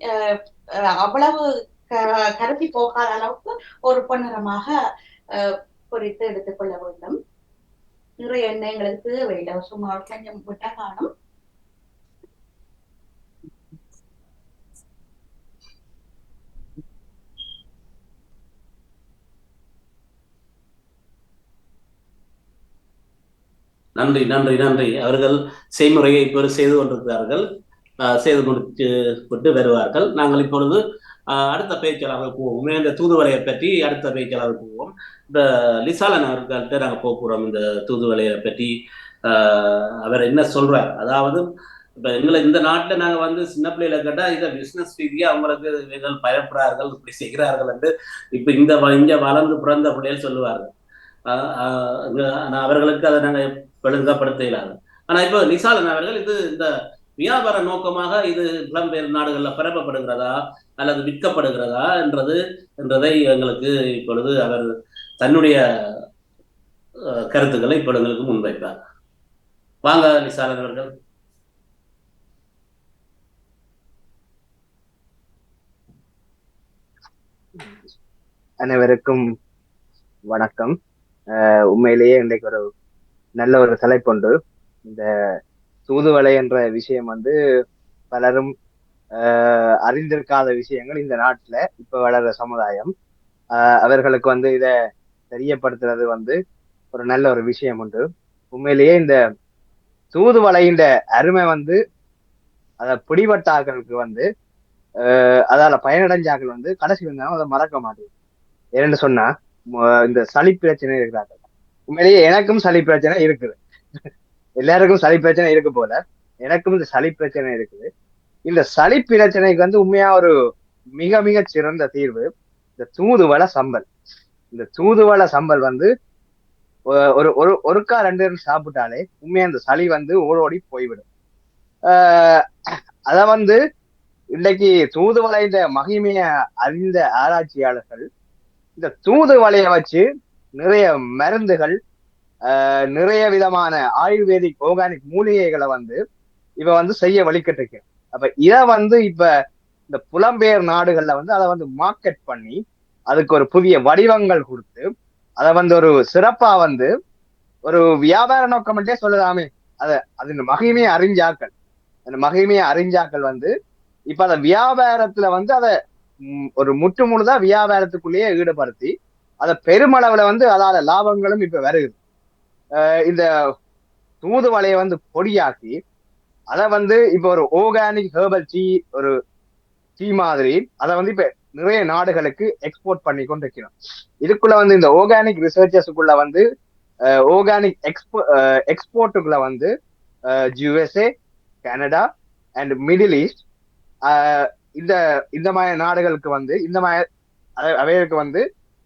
அவ்வளவு கருப்பி போகாத அளவுக்கு ஒரு பொன்னிறமாக பொரித்து எடுத்துக்கொள்ள வேண்டும். நிறைய எண்ணெய் எங்களுக்கு தேவையில்லை, சுமார் கொஞ்சம் விட்டா காணும். நன்றி நன்றி நன்றி. அவர்கள் செய்முறையை இப்பொழுது செய்து கொண்டிருக்கிறார்கள், செய்து கொண்டு வருவார்கள். நாங்கள் இப்பொழுது அடுத்த பேச்சாளராக போவோம். இந்த தூதுவளையை பற்றி அடுத்த பேச்சாளராக போவோம். இந்த லிசாலன் அவர்கள்ட்ட நாங்கள் போகிறோம். இந்த தூதுவளையை பற்றி அவர் என்ன சொல்றார். அதாவது இப்ப எங்களை இந்த நாட்டுல நாங்க வந்து சின்ன பிள்ளைகளை கேட்டா இதை பிசினஸ் ரீதியா அவங்களுக்கு பயப்படுறார்கள், இப்படி செய்கிறார்கள் என்று இப்ப இங்க வளர்ந்து பிறந்த பிள்ளைகள் சொல்லுவார்கள். அவர்களுக்கு அதை நாங்க ஒழுங்கப்படுத்த இயலாது. ஆனா இப்போ லிசாலன் அவர்கள் இந்த வியாபார நோக்கமாக இது புலம்பெயர் நாடுகளில் பரப்பப்படுகிறதா அல்லது விற்கப்படுகிறதா என்றதை எங்களுக்கு இப்பொழுது அவர் தன்னுடைய கருத்துக்களை இப்பொழுது எங்களுக்கு முன்வைப்பார். வாங்க நிசாரன் அவர்கள். அனைவருக்கும் வணக்கம். உண்மையிலேயே இன்றைக்கு ஒரு நல்ல ஒரு தலைப்பொண்டு. இந்த தூதுவளை என்ற விஷயம் வந்து பலரும் அறிந்திருக்காத விஷயங்கள். இந்த நாட்டுல இப்ப வளர்ற சமுதாயம் அவர்களுக்கு வந்து இத தெரியப்படுத்துறது வந்து ஒரு நல்ல ஒரு விஷயம் உண்டு. உண்மையிலேயே இந்த தூதுவளையின் அருமை வந்து அத பிடிபட்டாக்களுக்கு வந்து அதால பயனடைஞ்சாக்கள் வந்து கடைசி வந்தாலும் அதை மறக்க மாட்டேங்குது. ஏன்னு சொன்னா இந்த சளி பிரச்சனை இருக்கிறார்கள். உண்மையிலேயே எனக்கும் சளி பிரச்சனை இருக்குது. எல்லாருக்கும் சளி பிரச்சனை இருக்கு போல எனக்கும் இந்த சளி பிரச்சனை இருக்குது. இந்த சளி பிரச்சனைக்கு வந்து உண்மையா ஒரு மிக மிக சிறந்த தீர்வு இந்த தூதுவளை சம்பல். இந்த தூதுவளை சம்பல் வந்து ஒரு ஒரு ஒருக்கா 2 பேரும் சாப்பிட்டாலே உண்மையா இந்த சளி வந்து ஓடோடி போய்விடும். அத வந்து இன்னைக்கு தூதுவளை இந்த மகிமைய அறிந்த ஆராய்ச்சியாளர்கள் இந்த தூதுவளைய வச்சு நிறைய மருந்துகள் நிறைய விதமான ஆயுர்வேதிக் ஆர்கானிக் மூலிகைகளை வந்து இவ வந்து செய்ய வழிகட்டிருக்கு. அப்ப இத வந்து இப்ப இந்த புலம்பெயர் நாடுகள்ல வந்து அதை வந்து மார்க்கெட் பண்ணி அதுக்கு ஒரு புதிய வடிவங்கள் கொடுத்து அதை வந்து ஒரு சிறப்பா வந்து ஒரு வியாபார நோக்கம்ட்டே சொல்லலாமே. அது இந்த மகிமையை அறிஞ்சாக்கள் அந்த மகிமையை அறிஞ்சாக்கள் வந்து இப்ப அந்த வியாபாரத்துல வந்து அதை ஒரு முற்று முழுதா வியாபாரத்துக்குள்ளேயே ஈடுபடுத்தி அதை பெருமளவுல வந்து அதால லாபங்களும் இப்ப வருது. இந்த தூதுவளையை வந்து பொடியாக்கி அதை வந்து இப்ப ஒரு ஆர்கானிக் ஹெர்பல் டீ ஒரு டீ மாதிரி அதை வந்து இப்ப நிறைய நாடுகளுக்கு எக்ஸ்போர்ட் பண்ணி கொண்டு இருக்கிறோம். இதுக்குள்ள வந்து இந்த ஆர்கானிக் ரிசர்ச்சர்ஸுக்குள்ள வந்து ஆர்கானிக் எக்ஸ்போர்ட்டுக்குள்ள வந்து USA, Canada and middle east இந்த இந்த மாதிரி நாடுகளுக்கு வந்து இந்த மாதிரி அவைகளுக்கு வந்து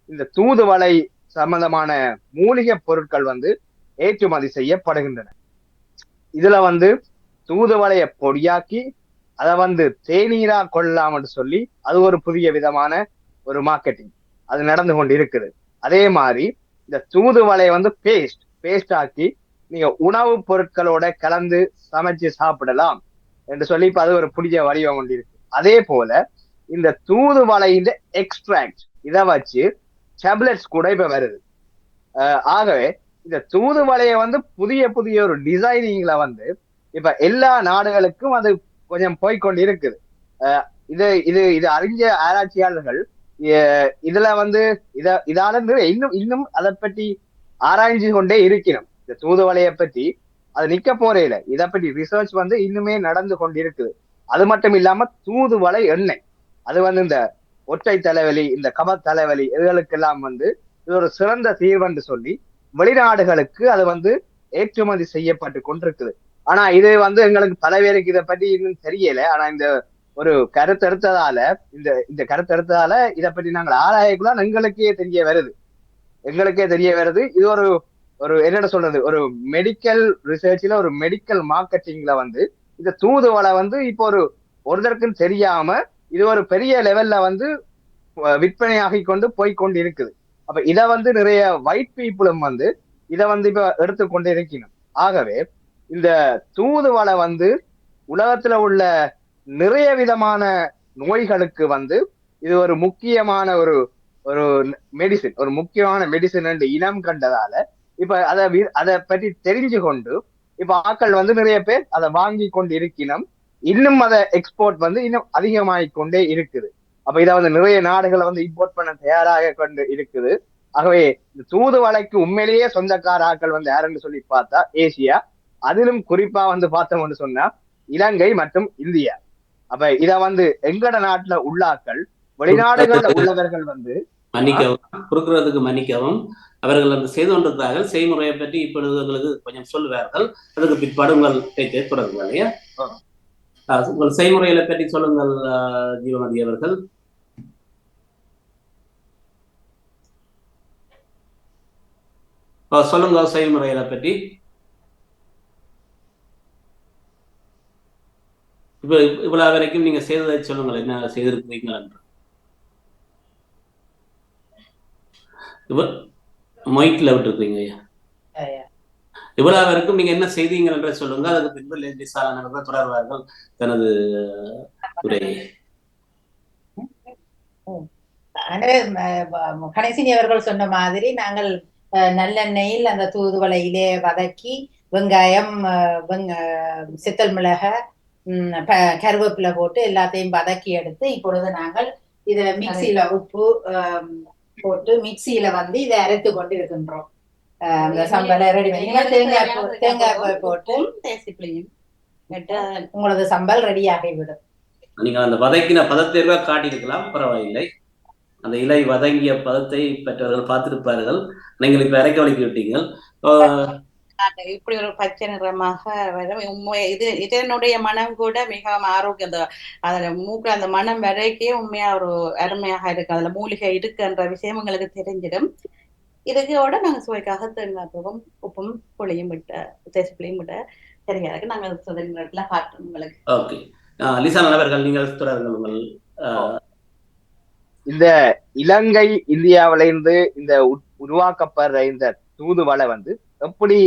இந்த தூதுவளை சம்பந்தமான மூலிகை பொருட்கள் வந்து ஏற்றுமதி செய்யப்படுகின்றன. இதுல வந்து தூதுவளைய பொடியாக்கி அதை வந்து தேநீரா கொள்ளலாம்னு சொல்லி அது ஒரு புதிய விதமான ஒரு மார்க்கெட்டிங் அது நடந்து கொண்டு இருக்குது. அதே மாதிரி இந்த தூதுவளைய வந்து பேஸ்ட் ஆக்கி நீங்க உணவுப் பொருட்களோட கலந்து சமைச்சு சாப்பிடலாம் என்று சொல்லி இப்ப அது ஒரு புதிய வடிவம் கொண்டு இருக்கு. அதே போல இந்த தூதுவளையின் எக்ஸ்ட்ராக்ட் இதை வச்சு டேப்லெட்ஸ் கூட இப்ப வருது. ஆகவே இந்த தூதுவளைய வந்து புதிய புதிய ஒரு டிசைனிங்ல வந்து இப்ப எல்லா நாடுகளுக்கும் அது கொஞ்சம் போய்கொண்டு இருக்குது. இது இது இது அறிஞ்ச ஆராய்ச்சியாளர்கள் இதுல வந்து இதால இன்னும் அதை பற்றி ஆராய்ச்சி கொண்டே இருக்கணும். இந்த தூதுவளைய பற்றி அது நிக்க போறே இல்லை. இதை பற்றி ரிசர்ச் வந்து இன்னுமே நடந்து கொண்டு இருக்குது. அது மட்டும் இல்லாம தூதுவளை எண்ணெய் அது வந்து இந்த ஒற்றை தலைவலி இந்த கப தலைவலி இதுகளுக்கெல்லாம் வந்து இது ஒரு சிறந்த தீர்வுன்னு சொல்லி வெளிநாடுகளுக்கு அது வந்து ஏற்றுமதி செய்யப்பட்டு கொண்டிருக்குது. ஆனா இது வந்து எங்களுக்கு பல பேருக்கு இதை பற்றி இன்னும் தெரியல. ஆனா இந்த ஒரு கருத்தெடுத்ததால இந்த கருத்தெடுத்ததால இதை பற்றி நாங்கள் ஆராயக்குள்ள எங்களுக்கே தெரிய வருது. இது ஒரு என்னென்ன சொல்றது ஒரு மெடிக்கல் ரிசர்ச்ல ஒரு மெடிக்கல் மார்க்கெட்டிங்ல வந்து இந்த தூதுவளை வந்து இப்போ ஒருத்தருக்கும் தெரியாம இது ஒரு பெரிய லெவல்ல வந்து விற்பனையாகி கொண்டு போய்கொண்டு இருக்குது. அப்ப இதை வந்து நிறைய ஒயிட் பீப்புளும் வந்து இதை வந்து இப்ப எடுத்துக்கொண்டு இருக்கணும். ஆகவே இந்த தூதுவளை வந்து உலகத்துல உள்ள நிறைய விதமான நோய்களுக்கு வந்து இது ஒரு முக்கியமான ஒரு மெடிசின் ஒரு முக்கியமான மெடிசின் என்று இனம் கண்டதால இப்ப அதை பற்றி தெரிஞ்சு கொண்டு இப்ப ஆட்கள் வந்து நிறைய பேர் அதை வாங்கி கொண்டு இருக்கணும். இன்னும் அதை எக்ஸ்போர்ட் வந்து இன்னும் அதிகமாகிக் கொண்டே இருக்குது. அப்ப இதை வந்து நிறைய நாடுகளை வந்து இம்போர்ட் பண்ண தயாராக கொண்டு இருக்குது. ஆகவே இந்த தூதுவளைக்கு உண்மையிலேயே சொந்தக்கார ஆட்கள் வந்து யாருன்னு சொல்லி பார்த்தா ஏசியா, அதிலும் குறிப்பா வந்து பார்த்தோம்னு சொன்னா இலங்கை மற்றும் இந்தியா. அப்ப இத வந்து எங்கட நாட்டுல உள்ளாக்கள் வெளிநாடுகள்ல உள்ளவர்கள் வந்து மன்னிக்கவும் அவர்கள் அந்த செய்து கொண்டிருக்கிறார்கள். செய்முறையை பற்றி இப்பொழுது எங்களுக்கு கொஞ்சம் சொல்லுவார்கள். அதுக்கு பிற்பாடு உங்கள் பேச்சை தொடருங்கள் இல்லையா? உங்கள் செய்முறைகளை பற்றி சொல்லுங்கள் ஜீவமதி அவர்கள். சொல்லுங்க செய்முறைகளை பற்றி. இப்ப இவ்வளவு வரைக்கும் நீங்க செய்ததை சொல்லுங்கள், என்ன செய்திருக்கிறீங்கள் என்று. மைக்ல விட்டுருக்கீங்க ஐயா. இவ்வளவு வரைக்கும் நீங்க என்ன செய்தீங்க என்று சொல்லுங்க. அதுக்கு பின்பு லேண்டிசாளர்கள் தொடர்வார்கள் தனது உரையை. கணேசினி அவர்கள் சொன்ன மாதிரி நாங்கள் நல்லெண்ணெயில் அந்த தூதுவளையிலே வதக்கி வெங்காயம், சித்தல் மிளகா, கருவேப்பிலை போட்டு எல்லாத்தையும் வதக்கி எடுத்து இப்பொழுது நாங்கள் இத மிக்சியில உப்பு போட்டு மிக்சியில வந்து இதை அரைத்து கொண்டு இருக்கின்றோம். அந்த சம்பளை ரெடி பண்ணி தேங்காய் போட்டு உங்களது சம்பல் ரெடி ஆகிவிடும். நீங்க அந்த வதக்கின பதத்தேர்வா காட்டியிருக்கலாம், பரவாயில்லை. அந்த இலை வதங்கிய பதத்தை பெற்றவர்கள் பார்த்திருப்பார்கள். நீங்கள் இப்ப இறக்க வலிக்கு விட்டீங்க. இப்படி ஒரு பச்சை நிறமாக வரும். இது இதனுடைய மனம் கூட மிகவும் ஆரோக்கியம். அதுல மூக்கு அந்த மனம் வரைக்கே உண்மையா ஒரு அருமையாக இருக்கு. அதுல மூலிகை இருக்குன்ற விஷயம் உங்களுக்கு தெரிஞ்சிடும். இதுக்கோட நாங்க சுவைக்காக தேங்காய் பூவும் உப்பும் புளியும் விட்ட தேசிப்புளியும் விட்ட சரியா இருக்கு. நாங்கள் சுதந்திரத்துல காட்டுறோம் உங்களுக்கு. ஓகே, லிசான் அவர்கள் நீங்கள் தொடருங்கள். இந்த இலங்கை இந்தியாவிலிருந்து இந்த உருவாக்கப்படுற இந்த தூதுவளை வந்து எப்படி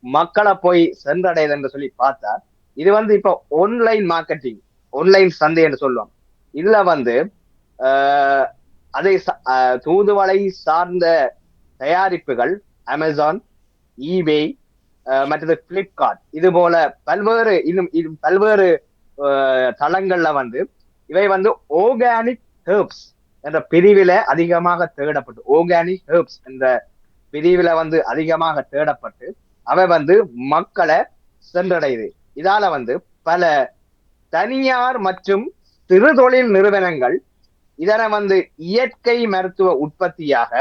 மக்களை போய் சென்றடையுது என்று சொல்லி பார்த்தா, இது வந்து இப்ப ஆன்லைன் மார்க்கெட்டிங், ஆன்லைன் சந்தை என்று சொல்லுவோம். இதுல வந்து அதை தூதுவளை சார்ந்த தயாரிப்புகள் அமேசான், ஈபே, மற்றது பிளிப்கார்ட், இது போல பல்வேறு தளங்கள்ல வந்து இவை வந்து ஆர்கானிக் ஹெர்ப்ஸ் என்ற பிரிவில அதிகமாக தேடப்பட்டு, ஆர்கானிக் ஹெர்ப்ஸ் என்ற பிரிவில வந்து அதிகமாக தேடப்பட்டு அவை வந்து மக்களை சென்றடையுது. இதால வந்து பல தனியார் மற்றும் சிறு தொழில் நிறுவனங்கள் இதனை வந்து இயற்கை மருத்துவ உற்பத்தியாக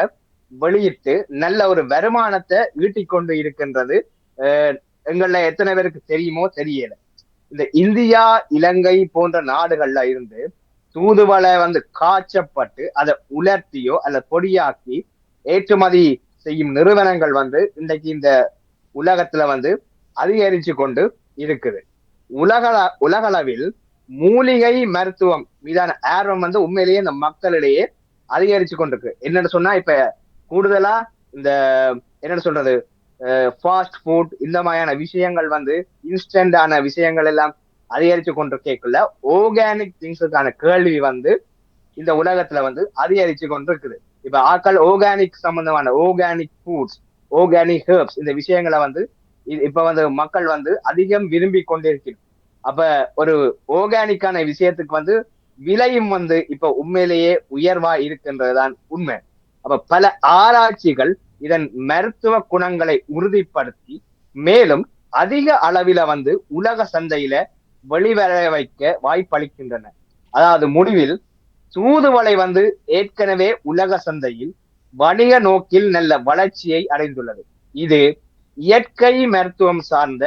வெளியிட்டு நல்ல ஒரு வருமானத்தை ஈட்டிக்கொண்டு இருக்கின்றது. எங்கள எத்தனை பேருக்கு தெரியுமோ தெரியல. இந்த இந்தியா, இலங்கை போன்ற நாடுகள்ல இருந்து தூதுவளை வந்து காய்ச்சப்பட்டு அதை உலர்த்தியோ அல்ல பொடியாக்கி ஏற்றுமதி செய்யும் நிறுவனங்கள் வந்து இன்றைக்கு இந்த உலகத்துல வந்து அதிகரிச்சு கொண்டு இருக்குது. உலகளவில் மூலிகை மருத்துவம் மீதான ஆர்வம் வந்து உண்மையிலேயே இந்த மக்களிடையே அதிகரிச்சு கொண்டிருக்கு. என்னன்னு சொன்னா இப்ப கூடுதலா இந்த என்னன்னு சொல்றது ஃபாஸ்ட் ஃபுட் இந்த மாதிரியான விஷயங்கள் வந்து இன்ஸ்டன்டான விஷயங்கள் எல்லாம் அதிகரிச்சு கொண்டு கேட்கல. ஆர்கானிக் திங்ஸுக்கான கேள்வி வந்து இந்த உலகத்துல வந்து அதிகரிச்சு கொண்டு இருக்குது. இப்ப ஆக்கள் ஆர்கானிக் சம்பந்தமான ஆர்கானிக் ஃபுட்ஸ், ஆர்கானிக் ஹெர்ப்ஸ் இந்த விஷயங்களை வந்து இப்ப வந்து மக்கள் வந்து அதிகம் விரும்பி கொண்டிருக்கிறது. அப்ப ஒரு ஆர்கானிக்கான விஷயத்துக்கு வந்து விலையும் வந்து இப்ப உண்மையிலேயே உயர்வா இருக்கின்றதுதான் உண்மை. அப்ப பல ஆராய்ச்சிகள் இதன் மருத்துவ குணங்களை உறுதிப்படுத்தி மேலும் அதிக அளவில வந்து உலக சந்தையில வெளிவர வைக்க வாய்ப்பளிக்கின்றன. அதாவது முடிவில் தூதுவளை வந்து ஏற்கனவே உலக சந்தையில் வணிக நோக்கில் நல்ல வளர்ச்சியை அடைந்துள்ளது. இது இயற்கை மருத்துவம் சார்ந்த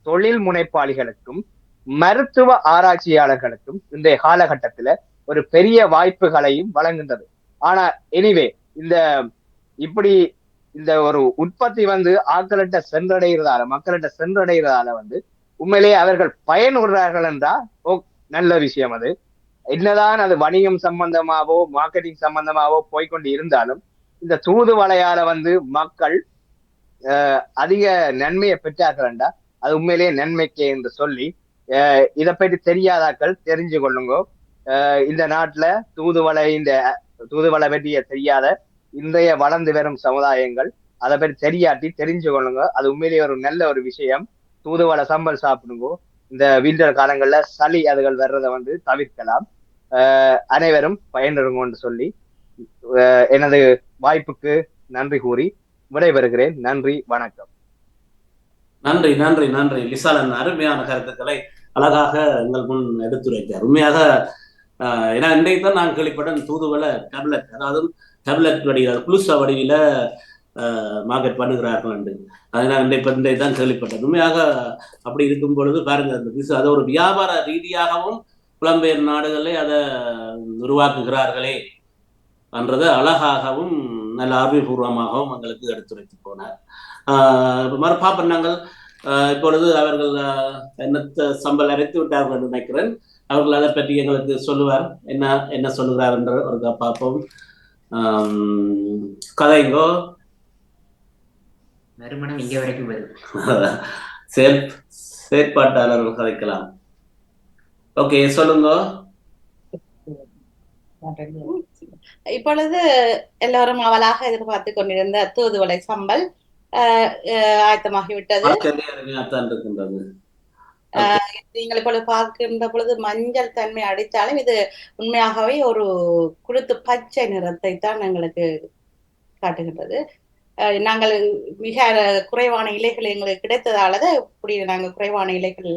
தொழில் முனைப்பாளிகளுக்கும் மருத்துவ ஆராய்ச்சியாளர்களுக்கும் இன்றைய காலகட்டத்துல ஒரு பெரிய வாய்ப்புகளையும் வழங்குகின்றது. ஆனா எனிவே இப்படி இந்த ஒரு உற்பத்தி வந்து மக்கள்கிட்ட சென்றடைகிறதால வந்து உண்மையிலேயே அவர்கள் பயனுறார்கள் என்றா நல்ல விஷயம். அது என்னதான் அது வணிகம் சம்பந்தமாவோ மார்க்கெட்டிங் சம்பந்தமாவோ போய்கொண்டு இருந்தாலும் இந்த தூதுவளையால வந்து மக்கள் அதிக நன்மையை பெற்றார்கள் என்றா அது உண்மையிலேயே நன்மைக்கே என்று சொல்லி இதை பற்றி தெரியாதாக்கள் தெரிஞ்சு கொள்ளுங்க. இந்த நாட்டுல தூதுவளை பற்றிய தெரியாத இன்றைய வளர்ந்து வரும் சமுதாயங்கள் அதை பற்றி தெரிஞ்சு கொள்ளுங்க. அது உண்மையிலேயே ஒரு நல்ல ஒரு விஷயம். தூதுவளை சம்பல் சாப்பிடுங்க. இந்த விண்டர் காலங்கள்ல சளி அதுகள் வர்றதை வந்து தவிர்க்கலாம். அனைவரும் பயன்பெறுங்கன்னு சொல்லி எனது வாய்ப்புக்கு நன்றி கூறி விடைபெறுகிறேன். நன்றி, வணக்கம். நன்றி நன்றி நன்றி லிசாலன், அருமையான கருத்துக்களை அழகாக எங்கள் முன் எடுத்துரைத்தார். உண்மையாக ஏன்னா இன்றைக்கு தான் நான் கேள்விப்பட்டேன் தூதுவளை டேப்லெட், அதாவது டேப்லெட் வடிவில் குளுசா வடிவில மார்க்கெட் பண்ணுகிறார்கள் என்று. அதனால் இன்றைக்கு தான் கேள்விப்பட்டேன். உண்மையாக அப்படி இருக்கும் பொழுது பாருங்க, அந்த அதை ஒரு வியாபார ரீதியாகவும் புலம்பெயர் நாடுகளே அதை உருவாக்குகிறார்களே என்றதை அழகாகவும் நல்ல ஆர்வபூர்வமாகவும் எங்களுக்கு எடுத்துரைத்து போனார். மறுபாப்பன் நாங்கள் இப்பொழுது அவர்கள் என்ன சம்பல் அரைத்து விட்டார்கள் என்று நினைக்கிறேன். அவர்கள் அதை பற்றி எங்களுக்கு சொல்லுவார். என்ன என்ன சொல்லுகிறார் என்று ஒரு பார்ப்போம். கதைங்கோ நறுமணம் இங்க வரைக்கும் வருது. செயற்பாட்டாளர்கள் கதைக்கலாம். ஓகே, சொல்லுங்க. இப்பொழுது எல்லோரும் அவளாக எதிர்பார்த்து கொண்டிருந்த தூதுவளை சம்பல் ஆயத்தமாகிவிட்டது. இருக்கின்றது. நீங்கள் இப்பொழுது பார்க்கின்ற பொழுது மஞ்சள் தன்மை அடித்தாலும் இது உண்மையாகவே ஒரு குருத்து பச்சை நிறத்தை தான் எங்களுக்கு காட்டுகின்றது. நாங்கள் மிக குறைவான இலைகள் எங்களுக்கு கிடைத்ததால இப்படி நாங்கள் குறைவான இலைகள்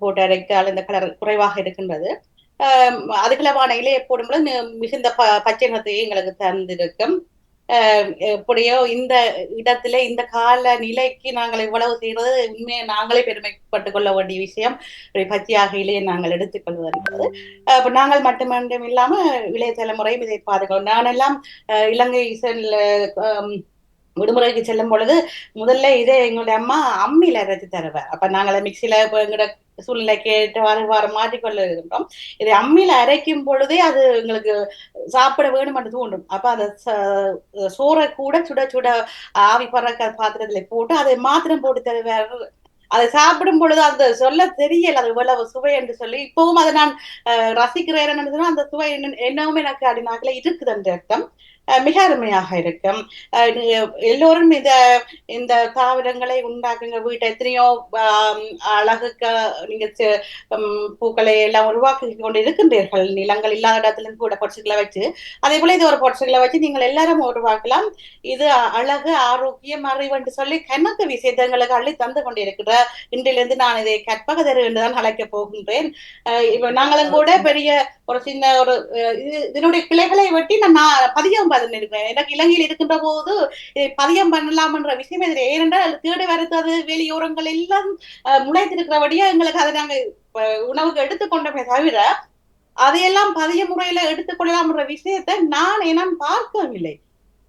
போட்டு அரைத்தால் இந்த கலர் குறைவாக இருக்கின்றது. அதிகளவான இலையை போடும்போது மிகுந்த பச்சை நிறத்தையே எங்களுக்கு தந்திருக்கும். எப்படியோ இந்த இடத்துல இந்த கால நிலைக்கு நாங்கள் இவ்வளவு செய்வது உண்மையை நாங்களே பெருமைப்பட்டுக் கொள்ள வேண்டிய விஷயம். பச்சையாக இலையை நாங்கள் எடுத்துக்கொள்வது என்பது இப்ப நாங்கள் மட்டும் இல்லாம இளைய தலைமுறையும் இதை பாதுகாக்கும். நானெல்லாம் இலங்கை விடுமுறைக்கு செல்லும் பொழுது முதல்ல இதே எங்களுடைய அம்மா அம்மியில அரைச்சி தருவார். அப்ப நாங்கள் மிக்சியில எங்களோட சூழ்நிலைக்கு வாரம் மாற்றிக்கொள்ள இருக்கின்றோம். இதை அம்மியில அரைக்கும் பொழுதே அது எங்களுக்கு சாப்பிட வேணும் என்று தோன்றும். அப்ப அந்த சோறை கூட சுட சுட ஆவி பறக்க பாத்திரத்துல போட்டு அதை மாத்திரம் போட்டு தருவார். அதை சாப்பிடும் பொழுது அந்த சொல்ல தெரியல அது இவ்வளவு சுவை என்று சொல்லி இப்பவும் அதை நான் ரசிக்கிறேன் சொன்னா அந்த சுவை என்னவுமே எனக்கு அடிநாக்கில இருக்குது என்ற அர்த்தம். மிக அருமையாக இருக்கும். எல்லோரும் இந்த தாவரங்களை உண்டாக்குங்க வீட்டை எத்தனையோ அழகுக்கு நீங்க பூக்களை எல்லாம் உருவாக்கி கொண்டு இருக்கின்றீர்கள். நிலங்கள் இல்லாத இடத்துல கூட பொட்சுகளை வச்சு அதே போல இது ஒரு பொட்சுகளை வச்சு நீங்கள் எல்லாரும் உருவாக்கலாம். இது அழகு ஆரோக்கியம் அறிவு சொல்லி கணக்கு விஷயத்தங்களுக்கு அள்ளி தந்து கொண்டிருக்கிற இன்றிலிருந்து நான் இதை கற்பகதரு என்றுதான் அழைக்க போகின்றேன். இப்ப நாங்களும் கூட பெரிய ஒரு சின்ன ஒரு இதனுடைய கிளைகளை வெட்டி நான் பதியம் பண்ணிருக்கிறேன். எனக்கு இலங்கையில் இருக்கின்ற போது இதை பதியம் பண்ணலாம் என்ற விஷயம் இதில் ஏனென்றால் தேடி வருத்தது வெளியோரங்கள் எல்லாம் முளைத்திருக்கிறபடியா எங்களுக்கு அதை நாங்கள் உணவுக்கு எடுத்துக்கொண்டோமே தவிர அதையெல்லாம் பதிய முறையில எடுத்துக்கொள்ளலாம் என்ற விஷயத்தை நான் பார்க்கவில்லை.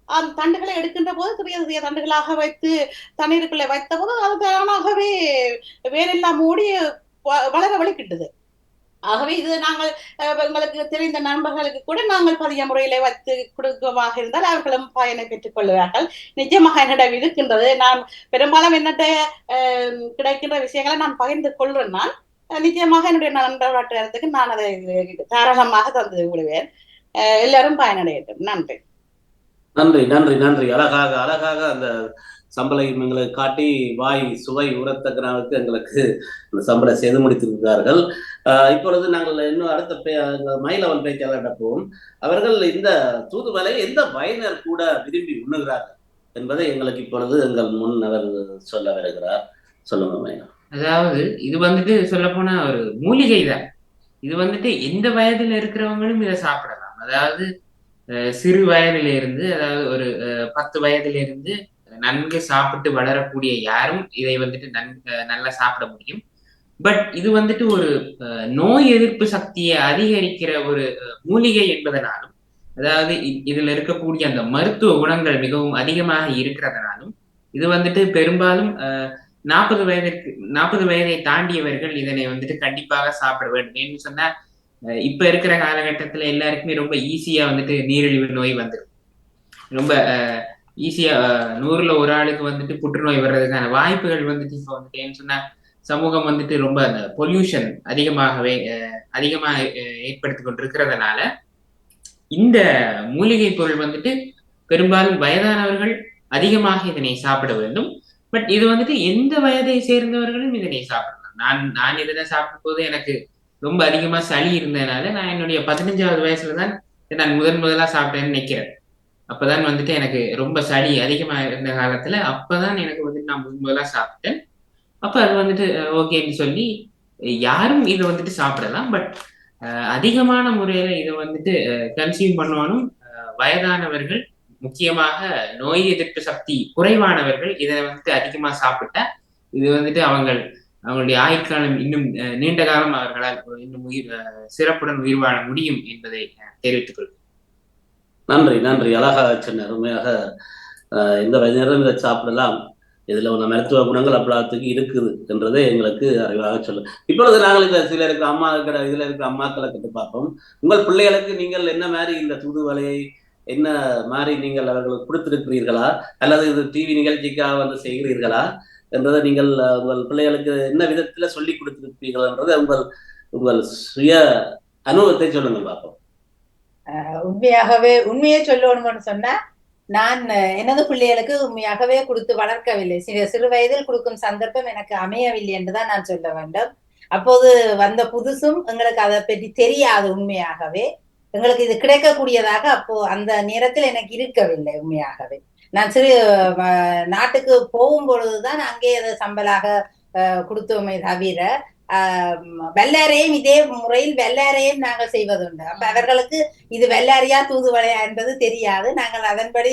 அந்த தண்டுகளை எடுக்கின்ற போது சிறிய சிறிய தண்டுகளாக வைத்து தண்ணீருக்குள்ளே வைத்த போது அது தானாகவே வேறெல்லாம் மூடி வளர வலிக்கிட்டது. ஆகவே இது நாங்கள் எங்களுக்கு தெரிந்த நண்பர்களுக்கு கூட நாங்கள் பதிய முறையில வைத்து கொடுக்கமாக இருந்தால் அவர்களும் பயனை பெற்றுக் கொள்வார்கள். நிஜமாக என்னிடம் இருக்கின்றது. நான் பெரும்பாலும் என்னட்ட கிடைக்கின்ற விஷயங்களை நான் பகிர்ந்து கொள்றேன். நான் நிச்சயமாக என்னுடைய நண்பர்களுக்கு நான் அதை தாராளமாக தந்து விடுவேன். எல்லாரும் பயனடையட்டும். நன்றி நன்றி நன்றி நன்றி. அழகாக அழகாக அந்த சம்பளை எங்களுக்கு காட்டி வாய் சுவை உரத்தக்கனாவுக்கு எங்களுக்கு அந்த சம்பளை செய்து முடித்திருக்கிறார்கள். இப்பொழுது நாங்கள் இன்னும் அடுத்த மயிலவன் பேச்சாளர்கிட்ட போவோம். அவர்கள் இந்த தூதுவளை எந்த வயதினர் கூட விரும்பி உண்ணுகிறார்கள் என்பதை எங்களுக்கு இப்பொழுது எங்கள் முன் அவர் சொல்ல வருகிறார். சொல்லுங்க மயிலம். அதாவது இது வந்துட்டு சொல்ல போனா ஒரு மூலிகை தான். இது வந்துட்டு எந்த வயதுல இருக்கிறவங்களும் இதை சாப்பிடலாம். அதாவது சிறு வயதில இருந்து, அதாவது ஒரு 10 வயதுல இருந்து நன்கு சாப்பிட்டு வளரக்கூடிய யாரும் இதை வந்துட்டு நல்லா சாப்பிட முடியும். பட் இது வந்துட்டு ஒரு நோய் எதிர்ப்பு சக்தியை அதிகரிக்கிற ஒரு மூலிகை என்பதனாலும், அதாவது இதுல இருக்கக்கூடிய அந்த மருத்துவ குணங்கள் மிகவும் அதிகமாக இருக்கிறதுனாலும் இது வந்துட்டு பெரும்பாலும் 40 வயதை தாண்டியவர்கள் இதனை வந்துட்டு கண்டிப்பாக சாப்பிட வேண்டும். ஏன்னு சொன்னா இப்ப இருக்கிற காலகட்டத்துல எல்லாருக்குமே ரொம்ப ஈஸியா வந்துட்டு நீரிழிவு நோய் வந்துடும். ரொம்ப ஈஸியா 100ல் ஒரு ஆளுக்கு வந்துட்டு புற்றுநோய் வர்றதுக்கான வாய்ப்புகள் வந்துட்டு இப்போ வந்துட்டு ஏன்னு சொன்னா சமூகம் வந்துட்டு ரொம்ப அந்த பொல்யூஷன் அதிகமாக ஏற்படுத்தி கொண்டிருக்கிறதுனால இந்த மூலிகை பொருள் வந்துட்டு பெரும்பாலும் வயதானவர்கள் அதிகமாக இதனை சாப்பிட வேண்டும். பட் இது வந்துட்டு எந்த வயதை சேர்ந்தவர்களும் இதனை சாப்பிடலாம். நான் இதனை சாப்பிடும் போது எனக்கு ரொம்ப அதிகமா சளி இருந்ததுனால நான் என்னுடைய 15வது வயசுலதான் நான் முதலா சாப்பிட்டேன்னு நினைக்கிறேன். அப்பதான் வந்துட்டு எனக்கு ரொம்ப சளி அதிகமா இருந்த காலத்துல அப்பதான் எனக்கு வந்துட்டு நான் முதலா சாப்பிட்டேன். அப்ப அது வந்துட்டு ஓகேன்னு சொல்லி யாரும் இதை வந்துட்டு சாப்பிடலாம். பட் அதிகமான முறையில இதை வந்துட்டு கன்சியூம் பண்ணணும் வயதானவர்கள், முக்கியமாக நோய் எதிர்ப்பு சக்தி குறைவானவர்கள் இதை வந்துட்டு அதிகமா சாப்பிட்டா இது வந்துட்டு அவங்களுடைய ஆயுட்காலம் இன்னும் நீண்ட காலம் அவர்களால் இன்னும் சிறப்புடன் உயிர் வாழ முடியும் என்பதை தெரிவித்துக் கொள்கிறேன். நன்றி நன்றி. அழகாக சொன்ன. உண்மையாக இந்த வயதினரும் இதை சாப்பிடலாம். இதுல உள்ள மருத்துவ குணங்கள் அவ்வளவுக்கு இருக்குது என்றதை எங்களுக்கு அறிவாக சொல்லும். இப்பொழுது நாங்கள் இந்த சில இருக்கிற இதுல இருக்கிற அம்மாக்களை கிட்ட பார்ப்போம். உங்கள் பிள்ளைகளுக்கு நீங்கள் என்ன மாதிரி இந்த தூதுவளையை என்ன மாதிரி நீங்கள் அவர்களுக்கு கொடுத்திருக்கிறீர்களா, அல்லது இது டிவி நிகழ்ச்சிக்காக வந்து செய்கிறீர்களா என்றதை நீங்கள் உங்கள் பிள்ளைகளுக்கு என்ன விதத்துல சொல்லி கொடுத்திருப்பீர்கள் என்றதை உங்கள் உங்கள் சுய அனுபவத்தை சொல்லுங்கள் பார்ப்போம். உண்மையாகவே உண்மையே சொல்லணும்னு சொன்னா, நான் எனது பிள்ளைகளுக்கு உண்மையாகவே கொடுத்து வளர்க்கவில்லை. சிறு வயதில் கொடுக்கும் சந்தர்ப்பம் எனக்கு அமையவில்லை என்றுதான் நான் சொல்ல வேண்டும். அப்போது வந்த புதுசும் எங்களுக்கு அதை பற்றி தெரியாது. உண்மையாகவே எங்களுக்கு இது கிடைக்கக்கூடியதாக அப்போ அந்த நேரத்தில் எனக்கு இருக்கவில்லை. உண்மையாகவே நான் நாட்டுக்கு போகும் பொழுதுதான் அங்கே அதை சம்பளாக கொடுத்தோமே தவிர வெள்ளாரையும் இதே முறையில் வெள்ளாரையும் நாங்கள் செய்வதுண்டு. அப்ப அவர்களுக்கு இது வெள்ளாரியா தூதுவளையா என்பது தெரியாது. நாங்கள் அதன்படி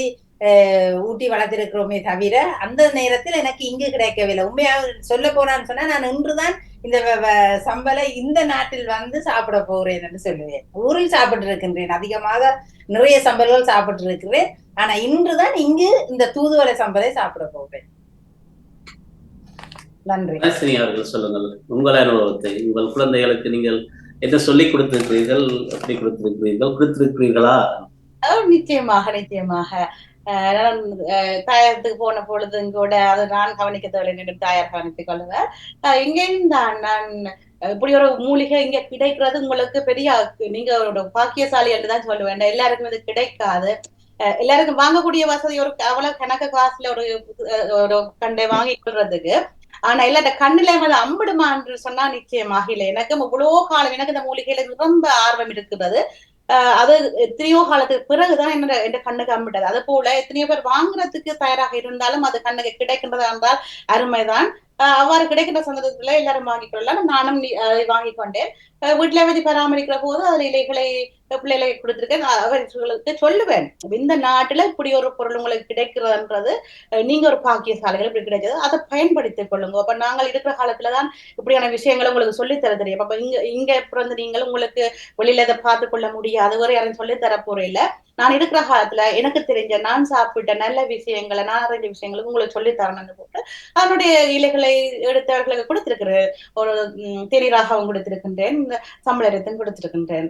ஊட்டி வளர்த்திருக்கிறோமே தவிர அந்த நேரத்தில் எனக்கு இங்கு கிடைக்கவில்லை. உண்மையாக சொல்ல போனான்னு சொன்னா, நான் இன்றுதான் இந்த சம்பளை இந்த நாட்டில் வந்து சாப்பிட போகிறேன் என்று சொல்லுவேன். ஊரில் சாப்பிட்டு இருக்கின்றேன், அதிகமாக நிறைய சம்பல்கள் சாப்பிட்டு இருக்கிறேன். ஆனா இன்றுதான் இங்கு இந்த தூதுவளை சம்பளை சாப்பிட போகிறேன். நன்றி. அவர்கள் சொல்லுங்கள் உங்கள் அனுபவத்தை. உங்கள் குழந்தைகளுக்கு நீங்கள் என்ன சொல்லி கொடுத்திருக்கிறீர்கள், எப்படி கொடுத்திருக்கிறீர்களா? நிச்சயமாக நிச்சயமாக. நான் தாயத்துக்கு போன பொழுது கூட அது நான் கவனிக்க தேவையில்லை, தாயார் கவனித்துக் கொள்ளுவேன். இங்கேயும் தான் நான் இப்படி ஒரு மூலிகை இங்க கிடைக்கிறது உங்களுக்கு பெரிய நீங்க ஒரு பாக்கியசாலி என்றுதான் சொல்லுவேன். எல்லாருக்கும் இது கிடைக்காது. எல்லாருக்கும் வாங்கக்கூடிய வசதி ஒரு அவ்வளவு கணக்கு காசுல ஒரு கண்டை வாங்கி கொள்றதுக்கு. ஆனா இல்ல இந்த கண்ணுல வந்து அம்பிடுமா என்று சொன்னா நிச்சயமாக இல்லை. எனக்கு இவ்வளோ காலம் எனக்கு இந்த மூலிகையில ரொம்ப ஆர்வம் இருக்கிறது. அது எத்தனையோ காலத்துக்கு பிறகுதான் என் கண்ணுக்கு அம்பிட்டது. அது போல எத்தனையோ பேர் வாங்குறதுக்கு தயாராக இருந்தாலும் அது கண்ணுக்கு கிடைக்கின்றது என்றால் அருமைதான். அவ்வாறு கிடைக்கின்ற சந்தர்ப்பத்துல எல்லாரும் வாங்கிக் கொள்ளலாம். நானும் வாங்கி கொண்டேன். வீட்டுல வச்சு பராமரிக்கிற போது அதுல இலைகளை பிள்ளைகளை கொடுத்திருக்கேன். அவர்களுக்கு சொல்லுவேன், இந்த நாட்டுல இப்படி ஒரு பொருள் உங்களுக்கு கிடைக்கிறதுன்றது நீங்க ஒரு பாக்கியசாலைகள் இப்படி கிடைச்சது, அதை பயன்படுத்திக் கொள்ளுங்க. அப்ப நாங்கள் இருக்கிற காலத்துலதான் இப்படியான விஷயங்களை உங்களுக்கு சொல்லித்தர தெரியும். அப்ப இங்க பிறந்து நீங்கள் உங்களுக்கு வெளியில இதை பார்த்து கொள்ள முடியாது, அதுவரை யாரும் சொல்லி தர போற இல்ல. நான் இருக்கிற காலத்துல எனக்கு தெரிஞ்ச நான் சாப்பிட்ட நல்ல விஷயங்களை நான் அறிஞ்ச விஷயங்களுக்கு உங்களுக்கு சொல்லி தரணும்னு போட்டு அதனுடைய இலைகளை எடுத்தவர்களுக்கு கொடுத்திருக்கிறேன். ஒரு தேநீராகவும் கொடுத்திருக்கின்றேன், சம்பளத்தையும் கொடுத்திருக்கின்றேன்.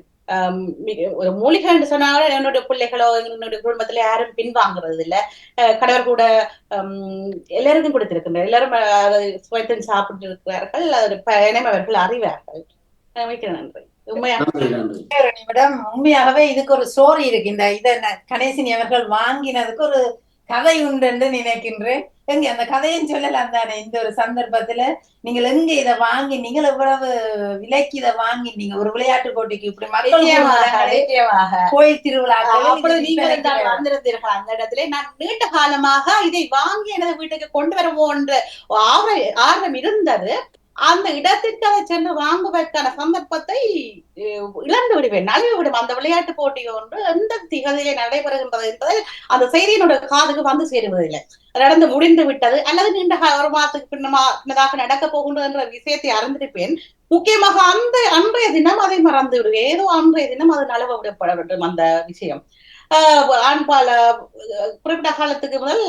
ஒரு மூலிகை என்று சொன்னாலும் என்னுடைய பிள்ளைகளோ என்னுடைய குடும்பத்துல யாரும் பின்வாங்குறது இல்லை. கணவர் கூட எல்லாருக்கும் கொடுத்திருக்கின்றேன். எல்லாரும் அதை சுவைத்து சாப்பிட்டு இருக்கிறார்கள். அது பயணம் அவர்கள் அறிவார்கள். மிக்க நன்றி. உண்மையாகவே இதுக்கு ஒரு ஸ்டோரி இருக்கு. இத கணேசினி அவர்கள் வாங்கினதுக்கு ஒரு கதை உண்டு என்று நினைக்கின்றேன். எங்க அந்த கதையும் சொல்லலாம் தானே? இந்த ஒரு சந்தர்ப்பத்துல நீங்கள் எங்க இதை வாங்கி நீங்கள் எவ்வளவு விலைக்கு இதை வாங்கி நீங்க ஒரு விளையாட்டு போட்டிக்கு இப்படி கோயில் திருவிழாக்கள் வந்திருந்தீர்கள். அந்த இடத்துல நான் நீண்ட காலமாக இதை வாங்கி எனது வீட்டுக்கு கொண்டு வருவோம் என்ற ஆர்வம் இருந்தது. அந்த இடத்திற்கு அதை சென்று வாங்குவதற்கான சந்தர்ப்பத்தை இழந்து விடுவேன், நழுவி விடுவேன். அந்த விளையாட்டு போட்டி ஒன்று எந்த திகதிலே நடைபெறுகின்றது என்பதை அந்த செய்தியினுடைய காதுக்கு வந்து சேருவதில்லை. நடந்து முடிந்து விட்டது அல்லது நீண்ட ஒரு மாதத்துக்கு பின்னதாக நடக்க போகின்றது என்ற விஷயத்தை அறிந்திருப்பேன். முக்கியமாக அன்றைய தினம் அதை மறந்து விடுவேன். ஏதோ அன்றைய தினம் அது நழுவ விடப்பட வேண்டும் அந்த விஷயம். ஆண்பால குறிப்பிட்ட காலத்துக்கு முதல்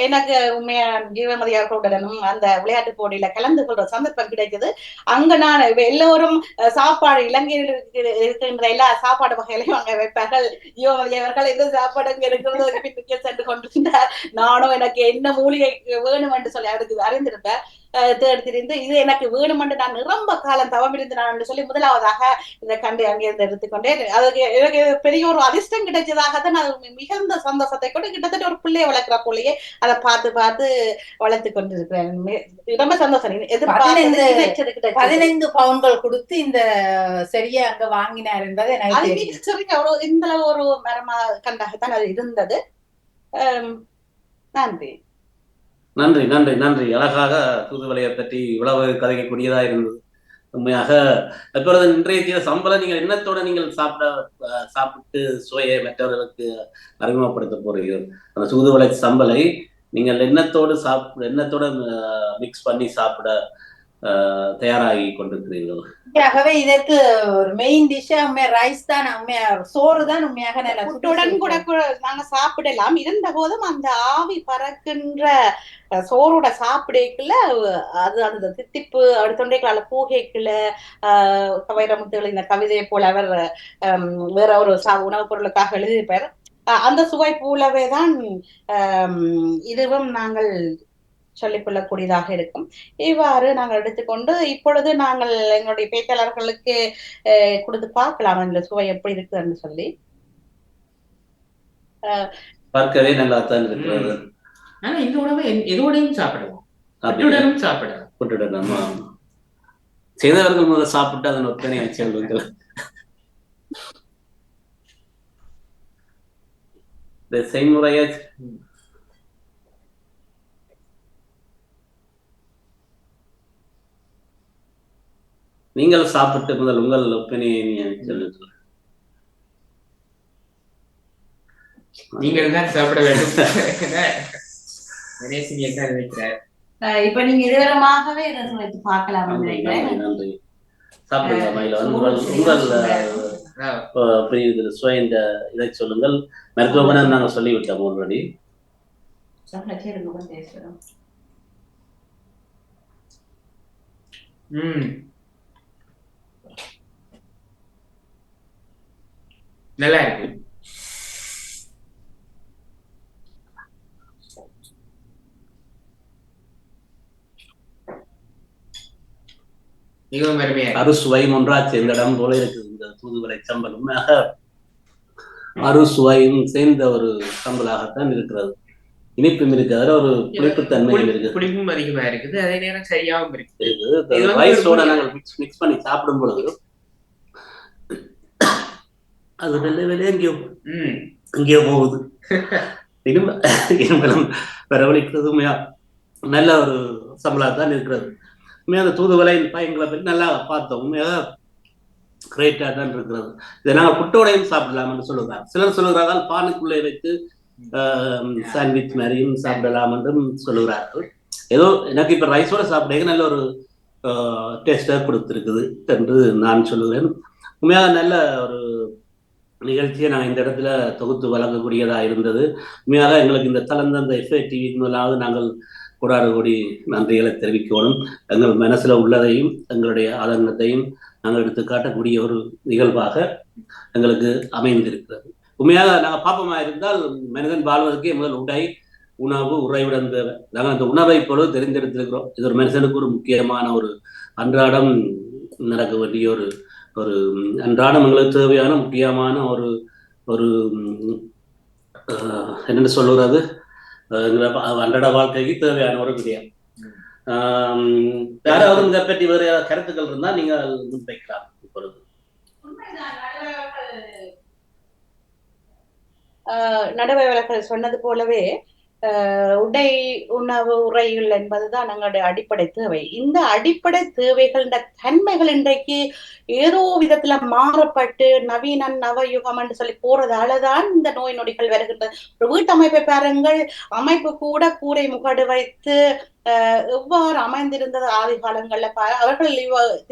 எனக்கு உண்மையா ஜீவமதி அவர்களுடனும் அந்த விளையாட்டு போட்டியில கலந்து கொள்ற சந்தர்ப்பம் கிடைச்சது. அங்க நான் எல்லோரும் சாப்பாடு இலங்கையில் இருக்கின்ற எல்லா சாப்பாடு வகைகளையும் அங்க வைப்பார்கள். ஜீவமதி அவர்கள் எந்த சாப்பாடு அங்க இருக்கிறது சென்று கொண்டிருந்தார். நானும் எனக்கு என்ன மூலிகை வேணும் என்று சொல்லி அவருக்கு அறிந்திருப்பேன். தேர்ந்தெடுத்து இது எனக்கு வேணும் என்று நான் நிரம்ப காலம் தவம் இருந்து நான் சொல்லி முதலாவதாக இந்த கண்டு அங்கிருந்து எடுத்துக்கொண்டேன். அதுக்கு எனக்கு பெரிய ஒரு அதிர்ஷ்டம் கிடைச்சதாகத்தான் நான் மிகுந்த சந்தோஷத்தை கொண்டு கிட்டத்தட்ட ஒரு பிள்ளையை வளர்க்கிற போலயே அதை பார்த்து பார்த்து வளர்த்து கொண்டிருக்கிறேன். ரொம்ப சந்தோஷம். 15 பவுன்கள் கொடுத்து இந்த சரியா அங்க வாங்கினார் என்பது இந்த ஒரு மரமா கண்டாகத்தான் அது இருந்தது. நன்றி நன்றி நன்றி நன்றி. அழகாக தூதுவளையை பற்றி இவ்வளவு கதைக்கக்கூடியதா இருந்தது. உண்மையாக இப்பொழுது இன்றைய சம்பளம் நீங்கள் எண்ணத்தோட நீங்கள் சாப்பிட்டு சுவையை மற்றவர்களுக்கு அறிமுகப்படுத்த போறீர்கள். அந்த தூதுவளை சம்பளை நீங்கள் எண்ணத்தோட மிக்ஸ் பண்ணி சாப்பிட தயாராகி கொண்டிருக்கிறீர்கள்? உண்மையாகவே இதற்கு ஒரு மெயின் டிஷ்ஷா உண்மையா ரைஸ் தான், உண்மையா சோறு தான் உண்மையாக நல்லா புட்டுடன் கூட நாங்க சாப்பிடலாம். இருந்த போதும் அந்த ஆவி பறக்கின்ற சோறோட சாப்பிடக்குள்ள அது அந்த தித்திப்பு அப்படி தொண்டைகளால பூகைக்குள்ள வைரமுத்துகள் இந்த கவிதையை போல அவர் வேற ஒரு உணவுப் பொருளுக்காக எழுதியிருப்பார். அந்த சுவை போலவே தான் இதுவும் நாங்கள் சொல்லிக்கொள்ளக்கூடியதாக இருக்கும். இவ்வாறு நாங்கள் எடுத்துக்கொண்டு இப்பொழுது நாங்கள் எங்களுடைய பேச்சாளர்களுக்கு கொடுத்து பார்க்கலாம் அந்த சுவை எப்படி இருக்குன்னு சொல்லி. பார்க்கவே நல்லா தான் இருக்கிறது. ஆனா இந்த உணவை எதோடையும் சாப்பிடலாம், புட்டுடனும் சாப்பிடலாம். புட்டுடன் செய்தவர்கள் முதல்ல சாப்பிட்டு அதன் ஒத்தனை சொல்லுங்கள். இந்த செய்முறைய நீங்கள் சாப்பிட்டு முதல் உங்கள் ஒப்பீனியனை சொல்லுங்கள். நீங்கள் தான் சாப்பிட வேண்டும். இப்ப நீங்க இதுவரமாகவே வைத்து பார்க்கலாம். நன்றி. சாப்பிடுங்க மயில உங்கள் சுவை இந்த இதை சொல்லுங்கள். மருத்துவமனை நாங்கள் சொல்லிவிட்டோம் ஆல்ரெடி. நல்லா இருக்கு. மிகவும் அருமையா அறுசுவையும் ஒன்றா சேர்ந்த இடம் போல இருக்குது இந்த தூதுவளை சம்பல். உண்மையாக அறுசுவையும் சேர்ந்த ஒரு சம்பலாகத்தான் இருக்கிறது. இனிப்பும் இருக்கு, அதுல ஒரு புளிப்புத்தன்மையும் இருக்கு, புளிப்பும் அதிகமா இருக்குது, அதே நேரம் சரியாகவும் இருக்கு. ரைஸோட நாங்கள் மிக்ஸ் பண்ணி சாப்பிடும் பொழுது அது வெள்ளை எங்கேயோ போகுது. இரும்பலம் வரவழைக்கிறது நல்ல ஒரு சம்பளாகத்தான் இருக்கிறது. உண்மையாக அந்த தூதுவளை பயங்களை பற்றி நல்லா பார்த்தோம். உண்மையாக கிரேட்டாக தான் இருக்கிறது. இதை நாங்கள் புட்டோடையும் சாப்பிடலாம் என்று சொல்லுகிறார். சிலர் சொல்லுகிறார்கள் பானுக்குள்ளே வைத்து சாண்ட்விச் மாதிரியும் சாப்பிடலாம் என்றும் சொல்லுகிறார்கள். ஏதோ எனக்கு இப்போ ரைஸோட சாப்பிட நல்ல ஒரு டேஸ்டாக கொடுத்துருக்குது என்று நான் சொல்லுகிறேன். உண்மையாக நல்ல ஒரு நிகழ்ச்சியை நாங்கள் இந்த இடத்துல தொகுத்து வழங்கக்கூடியதாக இருந்தது. உண்மையாக எங்களுக்கு இந்த தளர்ந்த FATV முதலாவது நாங்கள் கொடாடுகூடி நன்றிகளை தெரிவிக்கணும். எங்கள் மனசுல உள்ளதையும் எங்களுடைய ஆதங்கத்தையும் நாங்கள் எடுத்து காட்டக்கூடிய ஒரு நிகழ்வாக எங்களுக்கு அமைந்திருக்கிறது. உண்மையாக நாங்கள் பாப்பமா இருந்தால் மனிதன் வாழ்வதற்கே முதல் உடை, உணவு, உறைவிடம் தேவை. நாங்கள் அந்த உணவை பொழுது தெரிந்தெடுத்திருக்கிறோம். இது ஒரு மனுஷனுக்கு ஒரு முக்கியமான ஒரு அன்றாடம் நடக்க வேண்டிய ஒரு ஒரு அன்றாடம் எங்களுக்கு தேவையான முக்கியமான ஒரு ஒரு என்னென்னு சொல்லுறது, அன்றாட வாழ்க்கைக்கு தேவையான ஒரு விடயம். யாராவது இதை பற்றி வேறு கருத்துக்கள் இருந்தால் நீங்கள் முன்வைக்கலாம். இப்பொழுது நடுவர்கள் சொன்னது போலவே உடை, உணவு, உறைகள் என்பதுதான் எங்களுடைய அடிப்படை தேவை. இந்த அடிப்படை தேவைகள் தன்மைகள் இன்றைக்கு ஏதோ விதத்துல மாறப்பட்டு நவீன நவயுகம் என்று சொல்லி போறதாலதான் இந்த நோய் நொடிகள் வருகின்றது. ஒரு வீட்டமைப்பை பாருங்கள், அமைப்பு கூட கூரை முகடு வைத்து எவ்வாறு அமைந்திருந்தது ஆதி காலங்கள்ல அவர்கள்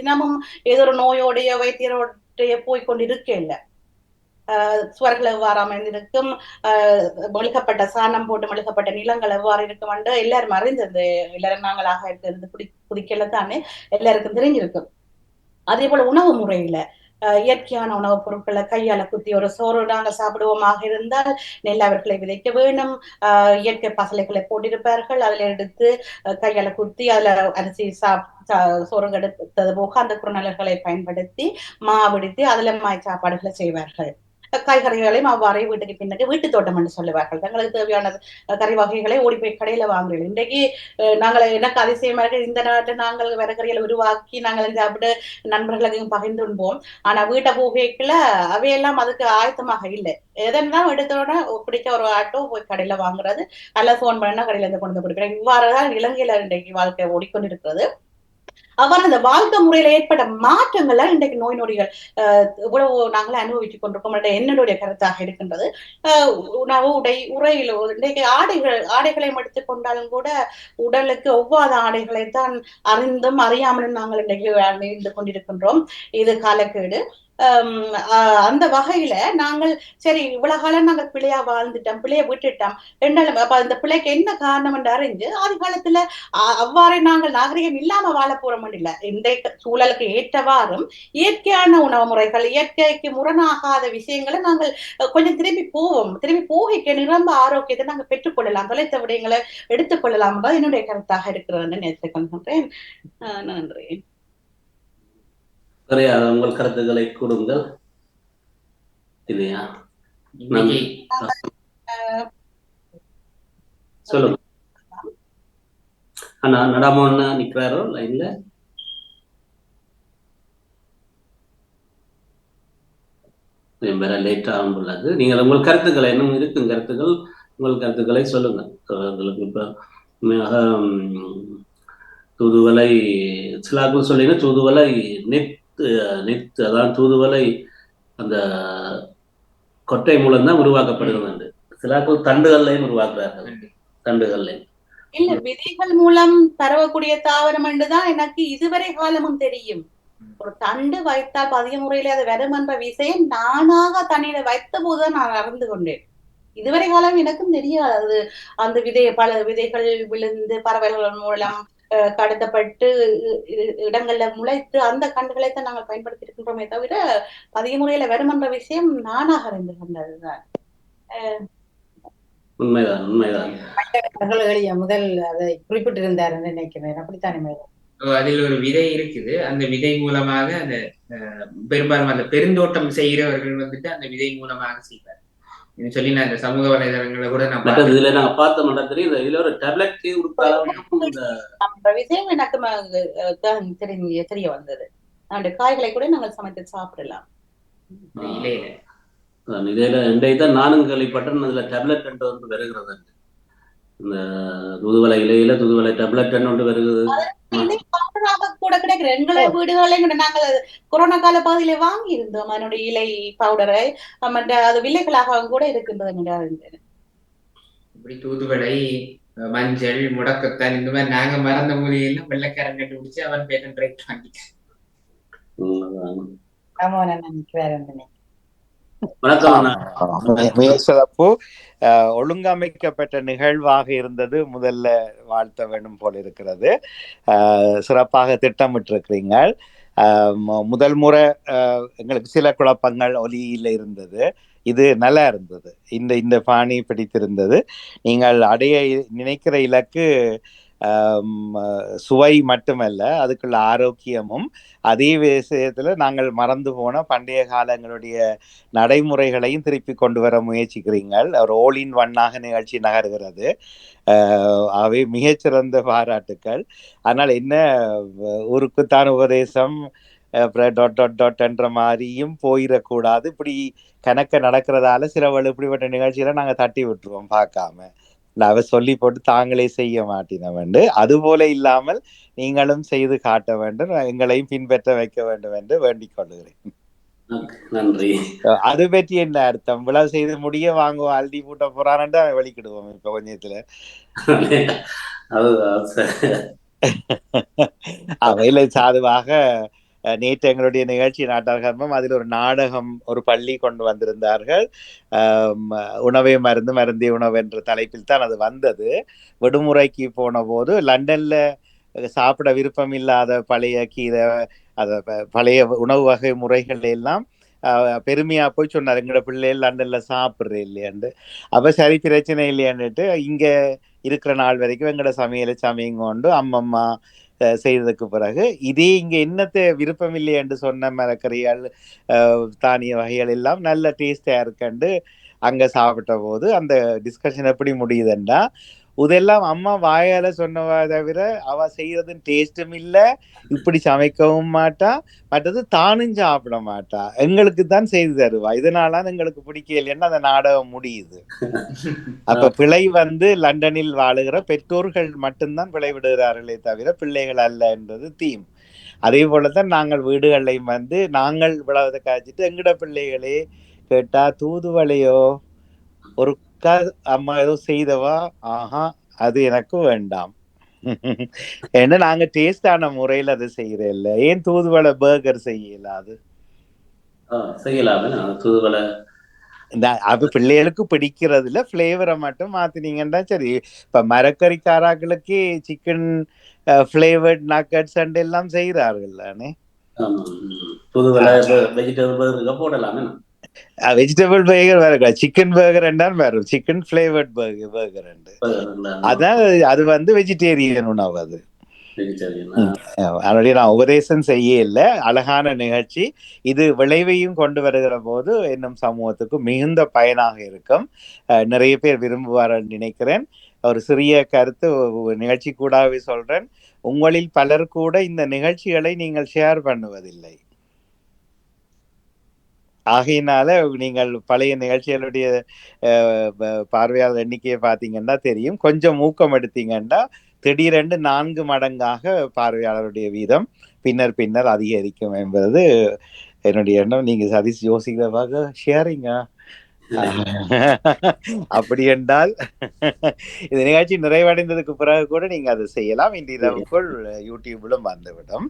தினமும் ஏதோ ஒரு நோயோடைய வைத்தியரோடைய போய்கொண்டிருக்க இல்லை. சுவர்கள் எவ்வாறு அமைந்திருக்கும், மெழுகப்பட்ட சாணம் போட்டு மெழுகப்பட்ட நிலங்கள் எவ்வாறு இருக்கும் என்று எல்லாரும் அறிந்தது. எல்லாரும் நாங்களாக இருக்கிறது புதிக்கல தானே எல்லாருக்கும் தெரிஞ்சிருக்கும். அதே போல உணவு முறையில இயற்கையான உணவுப் பொருட்களை கையால குத்தி ஒரு சோறு நாங்கள் சாப்பிடுவோமாக இருந்தால் நெல் அவர்களை விதைக்க வேணும். இயற்கை பசலைகளை போட்டிருப்பார்கள், அதுல எடுத்து கையால குத்தி அதுல அரிசி சோறு எடுத்தது போக அந்த குறுநலர்களை பயன்படுத்தி மாவிடுத்தி அதுல மாய் சாப்பாடுகளை செய்வார்கள். காய்கறிகளையும் அவ்வாறே வீட்டுக்கு பின்னுக்கு வீட்டு தோட்டம் என்று சொல்லுவார்கள். தங்களுக்கு தேவையான கறி வகைகளை ஓடி போய் கடையில வாங்குறோம். இன்றைக்கு நாங்கள் எனக்கு அதிசயமாக இந்த நாட்டில் நாங்கள் விறகறிகளை உருவாக்கி நாங்கள் சாப்பிட்டு நண்பர்களுக்கு பகிர்ந்து உண்போம். ஆனா வீட்டை போகைக்குள்ள அவையெல்லாம் அதுக்கு ஆயத்தமாக இல்லை. எதனா எடுத்தோட பிடிக்க ஒரு ஆட்டோ போய் கடையில வாங்குறது, அல்ல போன் பண்ணா கடையில இருந்து கொண்டு கொடுக்குறேன். இவ்வாறுதான் இலங்கையில இன்றைக்கு வாழ்க்கை ஓடிக்கொண்டிருக்கிறது. அவ்வாறு அந்த வாழ்க்கை முறையில ஏற்பட்ட மாற்றங்களை இன்றைக்கு நோய் நொடிகள் இவ்வளவு நாங்கள் அனுபவித்துக் கொண்டிருக்கோம் என்னுடைய கருத்தாக இருக்கின்றது. உணவு உரையில் இன்றைக்கு ஆடைகளை எடுத்துக்கொண்டாலும் கூட உடலுக்கு ஒவ்வாத ஆடைகளைத்தான் அறிந்தும் அறியாமலும் நாங்கள் இன்றைக்கு அணிந்து கொண்டிருக்கின்றோம். இது காலக்கேடு. அந்த வகையில நாங்கள் சரி இவ்வளவு காலம் நாங்கள் பிள்ளையா வாழ்ந்துட்டோம், பிள்ளைய விட்டுட்டோம் என்றாலும் அப்ப அந்த பிள்ளைக்கு என்ன காரணம் என்று அறிஞ்சு ஆதி காலத்துல அவ்வாறே நாங்கள் நாகரிகம் இல்லாம வாழ போறோம் இல்ல. இன்றைய சூழலுக்கு ஏற்றவாறும் இயற்கையான உணவு முறைகள், இயற்கைக்கு முரணாகாத விஷயங்களை நாங்கள் கொஞ்சம் திரும்பி போகிக்க நிரம்ப ஆரோக்கியத்தை நாங்கள் பெற்றுக்கொள்ளலாம், தொலைத்த விடயங்களை எடுத்துக்கொள்ளலாம் தான் என்னுடைய கருத்தாக இருக்கிறது நேற்று கொள்கின்றேன். நன்றி. நிறைய உங்கள் கருத்துக்களை கூறுங்கள். இல்லையா? சொல்லுங்க. அண்ணா நடாமோன்னு நிக்கிறாரோ லைன்ல? வேற லேட் ஆகும் உள்ளது. நீங்கள் உங்கள் கருத்துக்களை இன்னும் இருக்கும் கருத்துக்கள், உங்கள் கருத்துக்களை சொல்லுங்கள். இப்ப உண்மையாக தூதுவளை சிலாக்கள் சொல்லினா தூதுவளை நெத் அதான் தூதுவளை அந்த கொட்டை மூலம்தான் உருவாக்கப்படுகிறது. சிலாக்கள் தண்டுகள்லையும் உருவாக்குறார்கள். தண்டுகள்லையும் இல்ல விதைகள் மூலம் பரவக்கூடிய தாவரம் என்றுதான் எனக்கு இதுவரை காலமும் தெரியும். ஒரு தண்டு வைத்தால் பதிய முறையில அது வரும் என்ற விஷயம் நானாக தண்ணியில வைத்த போதுதான் நான் அறிந்து கொண்டேன். இதுவரை காலம் எனக்கும் தெரியாது. அந்த பல விதைகள் விழுந்து பறவைகள் மூலம் கடத்தப்பட்டு இடங்கள்ல முளைத்து அந்த கண்டுகளைத்தான் நாங்கள் பயன்படுத்தி இருக்கின்றோமே தவிர பதிய முறையில வரும் என்ற விஷயம் நானாக அறிந்து கொண்டதுதான். உண்மைதான் உண்மைதான். முதல் அதை குறிப்பிட்டிருந்தாருன்னு நினைக்கிறேன். அப்படித்தானே? அதில் ஒரு விதை இருக்குது. அந்த விதை மூலமாக அந்த பெரும்பாலும் அந்த பெருந்தோட்டம் செய்கிறவர்கள் வந்துட்டு அந்த விதை மூலமாக செய்வார் சொல்லி நான் இந்த சமூக வலைதளங்களை கூட நான் இதுல நாங்க பார்த்த மாட்டேன். இதுல ஒரு டேப்லெட் விஷயம் எனக்கு தெரிய வந்தது. அந்த காய்களை கூட நாங்கள் சமைத்து சாப்பிடலாம். இதைதான் நானும் கேள்விப்பட்டேன். அதுல டேப்லெட் வந்து வருகிறது. இந்த தூதுவளை இலையில தூதுவளை டேப்லெட் ஒன்று வருகிறது. கூட கிடைக்கிற எங்களை வீடுகளில் நாங்கள் கொரோனா கால பகுதியில வாங்கி இருந்தோம். அதனுடைய இலை பவுடரை அது விலைகளாக கூட இருக்கின்றது. இப்படி தூதுவளை, மஞ்சள், முடக்கத்தான் இந்த மாதிரி நாங்க மறந்த மொழியெல்லாம் வெள்ளைக்காரன் கண்டுபிடிச்சு அவன் பேட்டன் ரைட் வாங்கிட்டேன். சிறப்பு ஒழுங்கமைக்கப்பட்ட நிகழ்வாக இருந்தது. முதல்ல வாழ்த்த வேண்டும் போல இருக்கிறது. சிறப்பாக திட்டமிட்டிருக்கிறீங்க. முதல் முறை எங்களுக்கு சில குழப்பங்கள் ஒலியில இருந்தது. இது நல்லா இருந்தது. இந்த பாணி பிடித்திருந்தது. நீங்கள் அடைய நினைக்கிற இலக்கு சுவை மட்டுமல்ல, அதுக்குள்ள ஆரோக்கியமும் அதே விஷயத்துல நாங்கள் மறந்து போன பண்டைய காலங்களுடைய நடைமுறைகளையும் திருப்பி கொண்டு வர முயற்சிக்கிறீங்கள். ஒரு ஆல் இன் ஒன்னாக நிகழ்ச்சி நகர்கிறது. அவை மிகச்சிறந்த பாராட்டுக்கள். ஆனால் என்ன, ஊருக்குத்தான் உபதேசம் என்ற மாதிரியும் போயிடக்கூடாது. இப்படி கணக்க நடக்கிறதால சிலவள் இப்படிப்பட்ட நிகழ்ச்சியில நாங்க தட்டி விட்டுருவோம் பார்க்காம. அவ சொல்லி போட்டு தாங்களே செய்ய மாட்டினவண்டு. அதுபோல இல்லாமல் நீங்களும் செய்து காட்ட வேண்டும், எங்களையும் பின்பற்ற வைக்க வேண்டும் என்று வேண்டிக் கொள்கிறேன். நன்றி. அது பற்றி என்ன அர்த்தம்? விழாவு செய்து முடிய வாங்குவோம், அல்டி பூட்ட போறான்னு வெளிக்கிடுவோம் இப்ப கொஞ்சத்துல. அவையில சாதுவாக நேற்று எங்களுடைய நிகழ்ச்சி நாடகம், அதில் ஒரு நாடகம், ஒரு பள்ளி கொண்டு வந்திருந்தார்கள். உணவே மருந்து, மருந்தே உணவு என்ற தலைப்பில் தான் அது வந்தது. விடுமுறைக்கு போன போது லண்டன்ல சாப்பிட விருப்பம் இல்லாத பழைய கீரை, பழைய உணவு வகை முறைகள் எல்லாம் பெருமையா போய் சொன்னார், எங்களோட பிள்ளைகள் லண்டன்ல சாப்பிட்றேன் இல்லையாண்டு. அப்ப சரி, பிரச்சனை இல்லையான்னுட்டு இங்க இருக்கிற நாள் வரைக்கும் எங்களோட சமையங்க கொண்டு அம்மம்மா செய்ததுக்கு பிறகு இதே இங்க என்னத்தை விருப்பம் இல்லை என்று சொன்ன மரக்கறிகள், தானிய வகைகள் எல்லாம் நல்ல டேஸ்டா இருக்கண்டு அங்க சாப்பிட்ட போது அந்த டிஸ்கஷன் எப்படி முடியுதுன்னா, இதெல்லாம் அம்மா வாயால சொன்னவா தவிர அவ செய்யறதுன்னு டேஸ்டும் இல்ல, இப்படி சமைக்கவும் மாட்டா, மற்றது தானும் சாப்பிட மாட்டா, எங்களுக்கு தான் செய்து தருவா. இதனால எங்களுக்கு பிடிக்கலைன்னா அந்த நாடகம் முடியுது. அப்ப பிழை லண்டனில் வாழுகிற பெற்றோர்கள் மட்டும்தான் பிழை விடுகிறார்களே தவிர பிள்ளைகள் அல்ல என்பது தீம். அதே போலதான் நாங்கள் வீடுகளையும் நாங்கள் விழாவதை காய்ச்சிட்டு எங்கட பிள்ளைகளே கேட்டா தூதுவளையோ ஒரு அம்மா ஏதோ செய்தவா, ஆஹா அது எனக்கு வேண்டாம். ஏன்னா நாங்க டேஸ்டான முறையில அதை செய்யறோம் இல்ல. ஏன் தூதுவளை பர்கர் செய்யல? அது செய்யலாமே தூதுவளை. அது பிள்ளைகளுக்கு பிடிக்கிறதுல பிளேவரை மட்டும் மாத்தினீங்கன்னா சரி. இப்ப மரக்கறிக்காராக்களுக்கு சிக்கன் பிளேவர்ட் நக்கட்ஸ் அண்ட் எல்லாம் செய்யறார்கள் தானே. தூதுவளை வெஜிடபிள் பர்கர் போடலாமே. வெஜிடபிள் பர்கர் வேற, சிக்கன் பர்கர் என்றால் வேற, சிக்கன் பிளேவர்ட் பர்கர். அதான் அது வெஜிடேரியன் உணவு. அது அதனுடைய நான் உபதேசம் செய்ய இல்லை. அழகான நிகழ்ச்சி இது. விளைவையும் கொண்டு வருகிற போது இன்னும் சமூகத்துக்கு மிகுந்த பயனாக இருக்கும். நிறைய பேர் விரும்புவார்கள் நினைக்கிறேன். ஒரு சிறிய கருத்து நிகழ்ச்சி கூடவே சொல்றேன். உங்களில் பலர் கூட இந்த நிகழ்ச்சிகளை நீங்கள் ஷேர் பண்ணுவதில்லை. ஆகையினால நீங்கள் பழைய நிகழ்ச்சிகளுடைய பார்வையாளர் எண்ணிக்கையை பார்த்தீங்கன்னா தெரியும். கொஞ்சம் ஊக்கம் எடுத்தீங்கன்னா திடீரென்று 4 மடங்காக பார்வையாளருடைய வீதம் பின்னர் அதிகரிக்கும் என்பது என்னுடைய எண்ணம். நீங்க சதீஷ் யோசிக்கிறதாக ஷேரிங்க. அப்படி என்றால் இந்த நிகழ்ச்சி நிறைவடைந்ததுக்கு பிறகு கூட நீங்க அதை செய்யலாம். இந்த இரவுக்குள் யூடியூப்லும் வந்துவிடும்.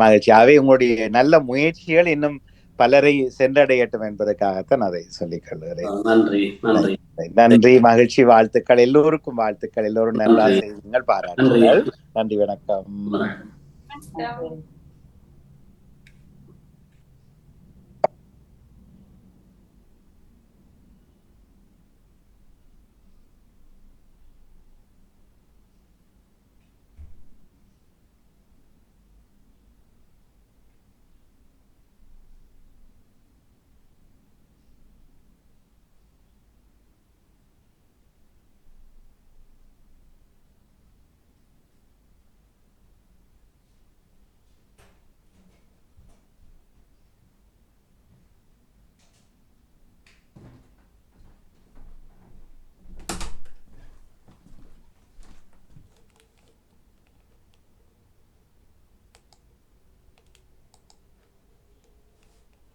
மகிழ்ச்சியாவே உங்களுடைய நல்ல முயற்சிகள் இன்னும் பலரை சென்றடையட்டும் என்பதற்காகத்தான் அதை சொல்லிக் கொள்கிறேன். நன்றி நன்றி நன்றி, மகிழ்ச்சி, வாழ்த்துக்கள். எல்லோருக்கும் வாழ்த்துக்கள். எல்லோரும் நல்லா செய்யுங்கள், பாராட்டுங்கள். நன்றி, வணக்கம்.